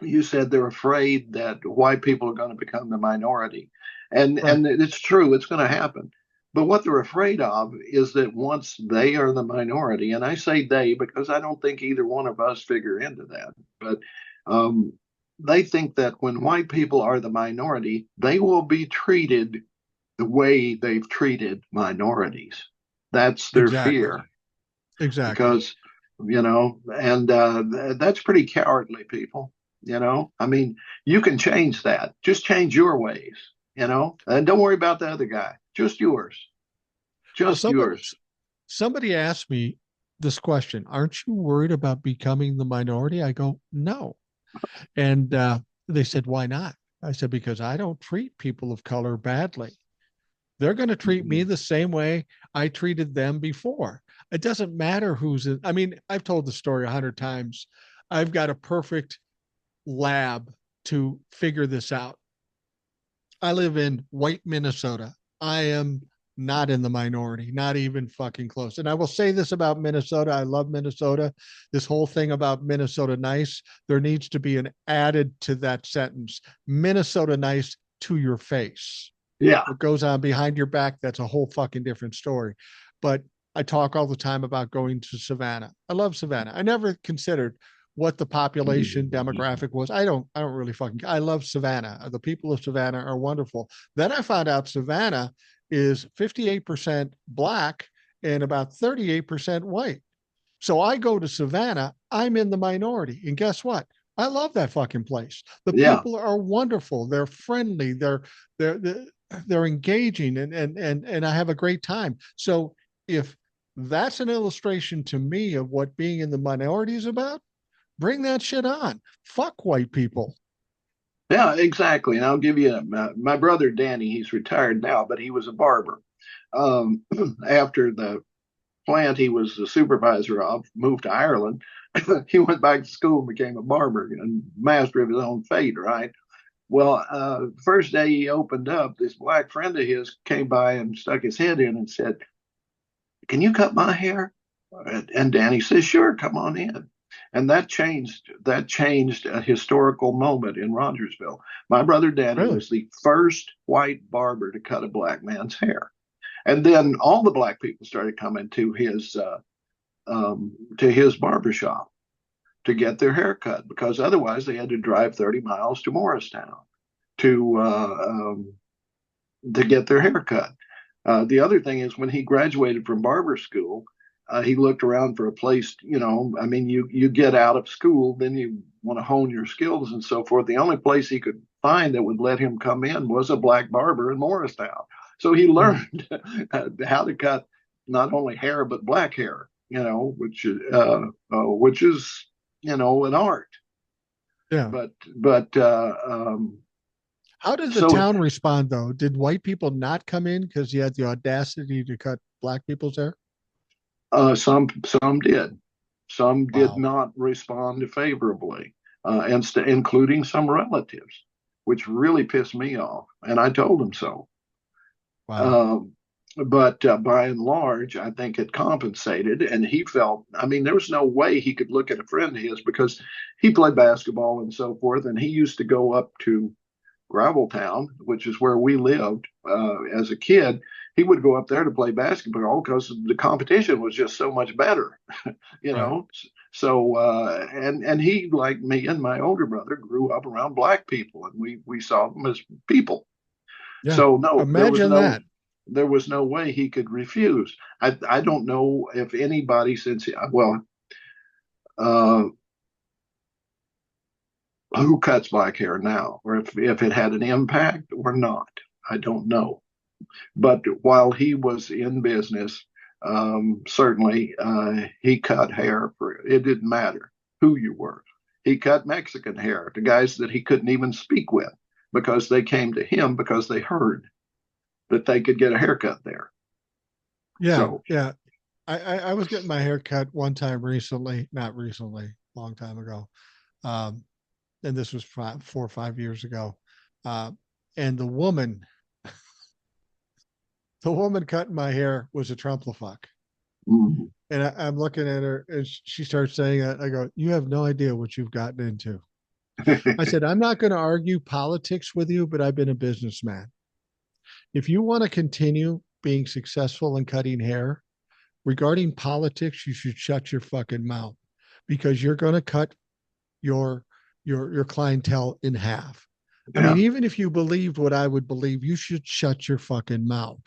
you said they're afraid that white people are going to become the minority, and Right. and it's true, it's going to happen. But what they're afraid of is that once they are the minority, and I say they because I don't think either one of us figure into that, but um, they think that when white people are the minority, they will be treated the way they've treated minorities. That's their Exactly. fear Exactly. because, and that's pretty cowardly, people. I mean, you can change that. Just change your ways, and don't worry about the other guy. Just yours. Well, Just somebody yours. somebody asked me this question: "Aren't you worried about becoming the minority?" I go, "No." And they said, "Why not?" I said, "Because I don't treat people of color badly. They're going to treat me Mhm. the same way I treated them before. It doesn't matter who's in." I mean, I've told the story 100 times. I've got a perfect lab to figure this out. I live in white Minnesota. I am not in the minority, not even fucking close. And I will say this about Minnesota. I love Minnesota. This whole thing about Minnesota nice, there needs to be an added to that sentence. Minnesota nice to your face. Yeah. What goes on behind your back, that's a whole fucking different story. But I talk all the time about going to Savannah. I love Savannah. I never considered what the population demographic was. I don't really fucking I love Savannah. The people of Savannah are wonderful. Then I found out Savannah is 58% black and about 38% white. So I go to Savannah, I'm in the minority. And guess what? I love that fucking place. The Yeah. people are wonderful. They're friendly. They're they're engaging and I have a great time. So if that's an illustration to me of what being in the minority is about, bring that shit on. Fuck white people. Yeah, exactly. And I'll give you my brother Danny. He's retired now, but he was a barber. Um, After the plant he was the supervisor of moved to Ireland, he went back to school and became a barber and master of his own fate, right? Well, first day he opened up, this black friend of his came by and stuck his head in and said, "Can you cut my hair?" And Danny says, "Sure, come on in." And that changed a historical moment in Rogersville. My brother Danny Really? was the first white barber to cut a black man's hair. And then all the black people started coming to his barbershop to get their hair cut because otherwise they had to drive 30 miles to Morristown to uh, um, to get their hair cut. The other thing is when he graduated from barber school, he looked around for a place. I mean, you get out of school, then you want to hone your skills and so forth. The only place he could find that would let him come in was a black barber in Morristown. So he Mm. learned how to cut not only hair but black hair. Which is an art. Yeah. But How did the so town respond though? Did white people not come in because you had the audacity to cut black people's hair? some did. Some did Wow. not respond favorably, including some relatives, which really pissed me off. And I told them so. Wow. Um, but by and large, I think it compensated. And he felt, I mean, there was no way he could look at a friend of his because he played basketball and so forth. And he used to go up to Graveltown, which is where we lived as a kid. He would go up there to play basketball because the competition was just so much better, you Right. know. So and he, like me and my older brother, grew up around black people, and we saw them as people. Yeah. So no, Imagine that. there was no way he could refuse. I don't know if anybody since well uh, who cuts black hair now, or if it had an impact or not. I don't know. But while he was in business, certainly he cut hair for it didn't matter who you were. He cut Mexican hair to guys that he couldn't even speak with because they came to him because they heard that they could get a haircut there. Yeah. So Yeah. I was getting my hair cut one time recently, not recently, long time ago. Um, and this was 4 or 5 years ago. Uh, and the woman cutting my hair was a Trumplafuck. mm, And I'm looking at her and she starts saying that. I go, you have no idea what you've gotten into. I said, I'm not going to argue politics with you, but I've been a businessman. If you want to continue being successful in cutting hair, regarding politics, you should shut your fucking mouth because you're going to cut your your clientele in half. I mean, yeah, even if you believed what I would believe, you should shut your fucking mouth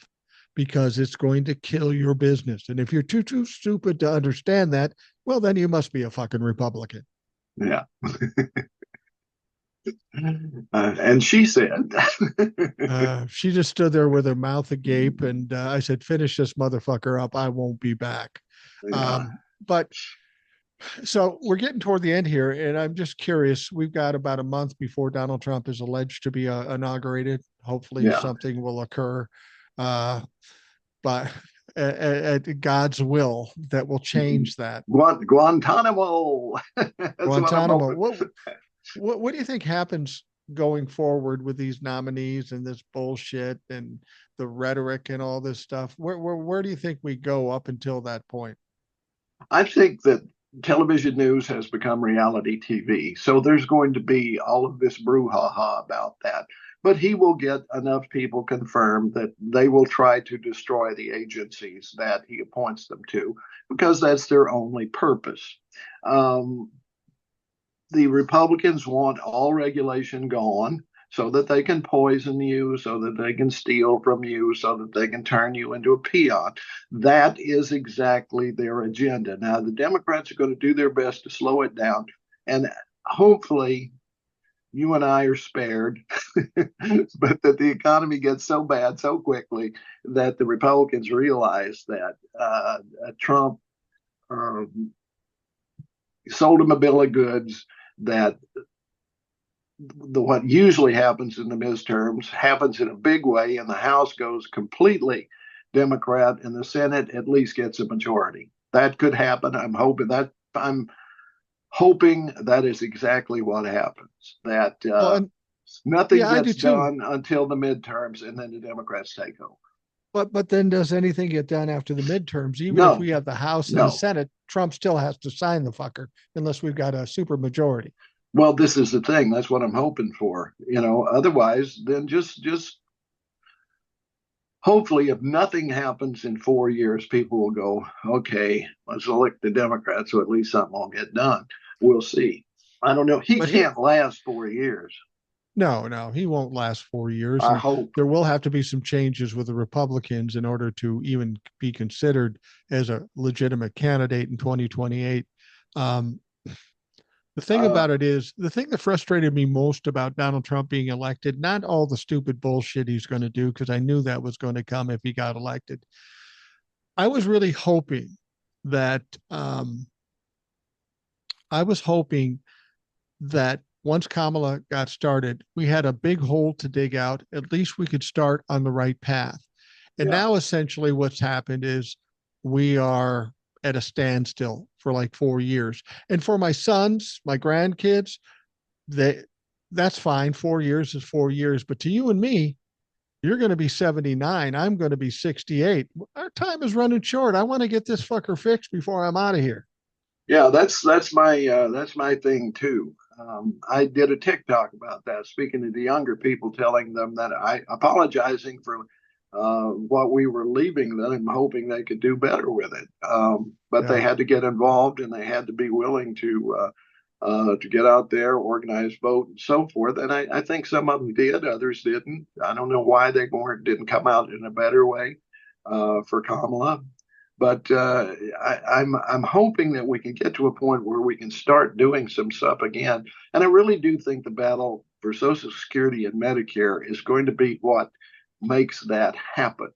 because it's going to kill your business. And if you're too stupid to understand that, well, then you must be a fucking Republican. yeah. And she said, She just stood there with her mouth agape, and I said, "Finish this motherfucker up. I won't be back." yeah, But so we're getting toward the end here, and I'm just curious. We've got about a month before Donald Trump is alleged to be inaugurated. Hopefully, yeah. something will occur, uh, but at God's will, that will change that. Guantanamo. That's what I'm Guantanamo. hoping. What do you think happens going forward with these nominees and this bullshit and the rhetoric and all this stuff? Where do you think we go up until that point? I think that television news has become reality TV. So there's going to be all of this brouhaha about that. But he will get enough people confirmed that they will try to destroy the agencies that he appoints them to because that's their only purpose. Um, the Republicans want all regulation gone so that they can poison you, so that they can steal from you, so that they can turn you into a peon. That is exactly their agenda. Now, the Democrats are going to do their best to slow it down. And hopefully, you and I are spared, but that the economy gets so bad so quickly that the Republicans realize that Trump sold them a bill of goods that what usually happens in the midterms happens in a big way, and the House goes completely Democrat, and the Senate at least gets a majority. That could happen. I'm hoping that is exactly what happens. That Well, and nothing yeah, I do gets too. done until the midterms, and then the Democrats take over. But then does anything get done after the midterms? Even if No, we have the House and the no. Senate, Trump still has to sign the fucker unless we've got a super majority. Well, this is the thing. That's what I'm hoping for. Otherwise, then just hopefully, if nothing happens in 4 years, people will go, okay, let's elect the Democrats, so at least something will get done. We'll see. I don't know. He But he can't last 4 years. no, he won't last 4 years, I and hope. there will have to be some changes with the Republicans in order to even be considered as a legitimate candidate in 2028. Um, the thing Uh, about it is, the thing that frustrated me most about Donald Trump being elected, not all the stupid bullshit he's going to do, because I knew that was going to come if he got elected. I was really hoping that I was hoping that once Kamala got started, we had a big hole to dig out. At least we could start on the right path. And yeah. now essentially what's happened is we are at a standstill for like 4 years. And for my sons, my grandkids, they that's fine. 4 years is 4 years. But to you and me, You're going to be 79. I'm going to be 68. Our time is running short. I want to get this fucker fixed before I'm out of here. Yeah, that's my thing too. I did a TikTok about that, speaking to the younger people, telling them that I apologizing for what we were leaving them and hoping they could do better with it. But Yeah. they had to get involved and they had to be willing to get out there, organize, vote, and so forth. And I think some of them did, others didn't. I don't know why they didn't come out in a better way for Kamala. But I'm hoping that we can get to a point where we can start doing some stuff again. And I really do think the battle for Social Security and Medicare is going to be what makes that happen,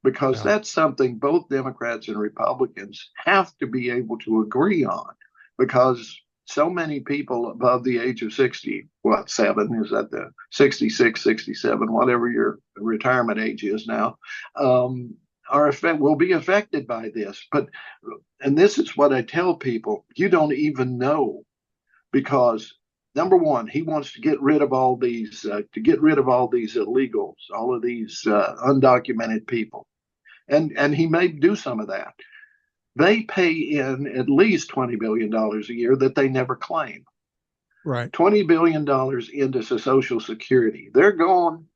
because Yeah. that's something both Democrats and Republicans have to be able to agree on, because so many people above the age of 60, what, seven, is that the 66, 67, whatever your retirement age is now, will be affected by this. And this is what I tell people, you don't even know, because number one, he wants to get rid of all these illegals, all of these undocumented people, and he may do some of that. They pay in at least $20 billion a year that they never claim. Right. $20 billion into Social Security. They're going,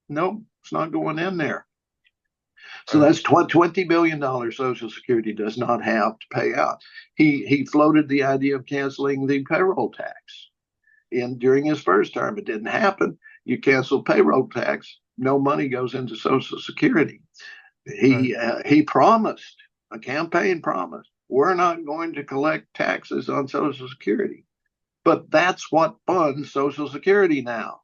no, it's not going in there. So Right. that's $20 billion Social Security does not have to pay out. He floated the idea of canceling the payroll tax during his first term. It didn't happen. You cancel payroll tax, no money goes into Social Security. Right. He promised, a campaign promise, we're not going to collect taxes on Social Security. But that's what funds Social Security now.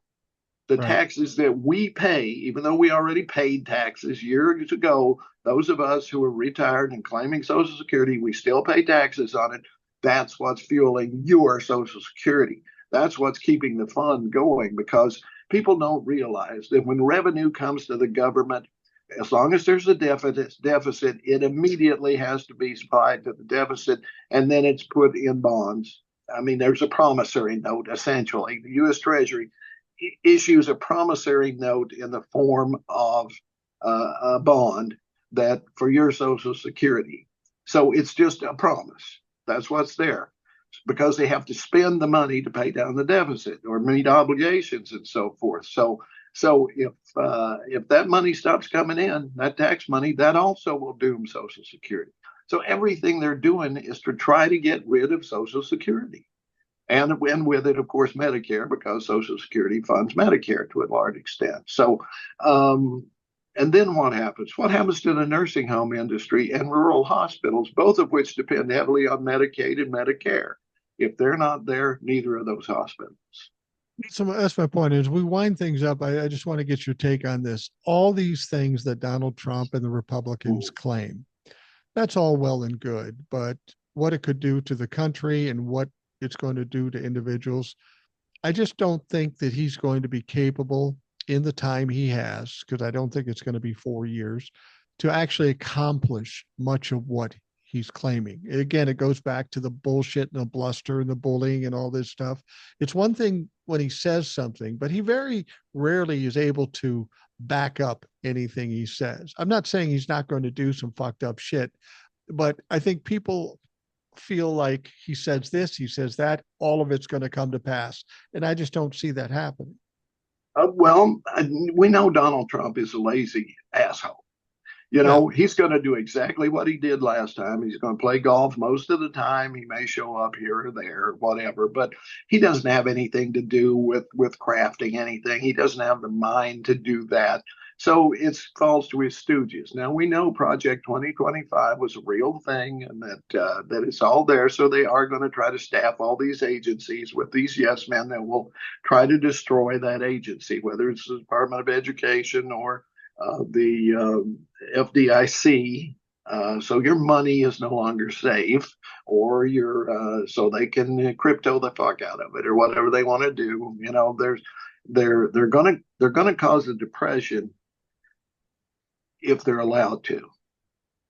The Right. taxes that we pay, even though we already paid taxes years ago, those of us who are retired and claiming Social Security, we still pay taxes on it. That's what's fueling your Social Security. That's what's keeping the fund going, because people don't realize that when revenue comes to the government, as long as there's a deficit, it immediately has to be supplied to the deficit, and then it's put in bonds. I mean, there's a promissory note, essentially. The U.S. Treasury issues a promissory note in the form of a bond that for your Social Security. So it's just a promise. That's what's there, because they have to spend the money to pay down the deficit or meet obligations and so forth. So if that money stops coming in, that tax money, that also will doom Social Security. So everything they're doing is to try to get rid of Social Security. And with it, of course, Medicare, because Social Security funds Medicare to a large extent. So, and then what happens? What happens to the nursing home industry and rural hospitals, both of which depend heavily on Medicaid and Medicare? If they're not there, neither of those hospitals. So that's my point is we wind things up. I just want to get your take on this. All these things that Donald Trump and the Republicans claim, that's all well and good, but what it could do to the country and what it's going to do to individuals, I just don't think that he's going to be capable in the time he has, because I don't think it's going to be 4 years, to actually accomplish much of what he's claiming. Again, it goes back to the bullshit and the bluster and the bullying and all this stuff. It's one thing when he says something, but he very rarely is able to back up anything he says. I'm not saying he's not going to do some fucked up shit, but I think people feel like he says this, he says that, all of it's going to come to pass. And I just don't see that happening. Well, we know Donald Trump is a lazy asshole. Yeah. He's going to do exactly what he did last time. He's going to play golf most of the time. He may show up here or there, whatever, but he doesn't have anything to do with crafting anything. He doesn't have the mind to do that. So it falls to his stooges. Now we know Project 2025 was a real thing, and that it's all there. So they are going to try to staff all these agencies with these yes men that will try to destroy that agency, whether it's the Department of Education or the FDIC. So your money is no longer safe, or so they can crypto the fuck out of it, or whatever they want to do. They're gonna cause a depression if they're allowed to.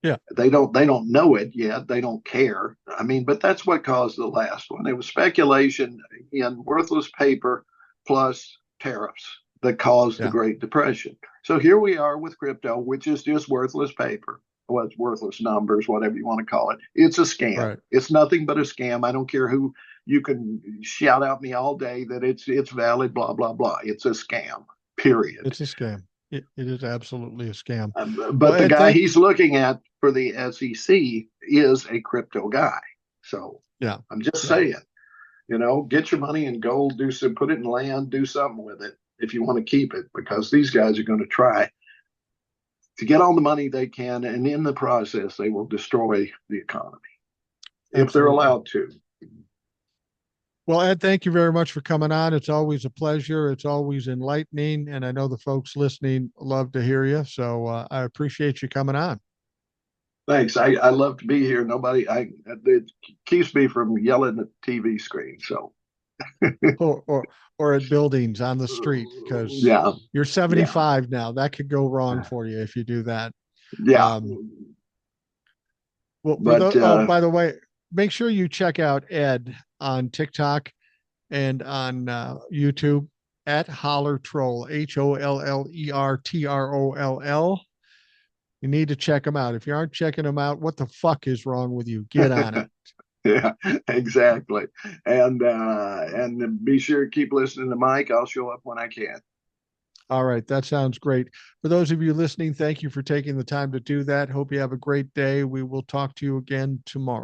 Yeah. They don't know it yet. They don't care. I mean, but that's what caused the last one. It was speculation in worthless paper plus tariffs that caused the Yeah. Great Depression. So here we are with crypto, which is just worthless paper. Well, it's worthless numbers, whatever you want to call it. It's a scam. Right. It's nothing but a scam. I don't care who you can shout at me all day that it's valid, blah blah blah. It's a scam. Period. It's a scam. It is absolutely a scam. Well, But the Ed, guy thank he's looking at for the SEC is a crypto guy. So yeah. I'm just Yeah. saying, get your money in gold, put it in land, do something with it if you want to keep it, because these guys are going to try to get all the money they can, and in the process, they will destroy the economy if they're Absolutely. allowed to. Well, Ed, thank you very much for coming on. It's always a pleasure. It's always enlightening. And I know the folks listening love to hear you. So I appreciate you coming on. Thanks. I love to be here. It keeps me from yelling at the TV screen. So, or, or, or at buildings on the street, because yeah, you're yeah, 75 now. That could go wrong for you if you do that. yeah. Um, well, But by the way, make sure you check out Ed on TikTok and on YouTube at Holler Troll, HOLLERTROLL. You need to check them out. If you aren't checking them out, what the fuck is wrong with you? Get on it. yeah, exactly. And be sure to keep listening to Mike. I'll show up when I can. All right. That sounds great. For those of you listening, thank you for taking the time to do that. Hope you have a great day. We will talk to you again tomorrow.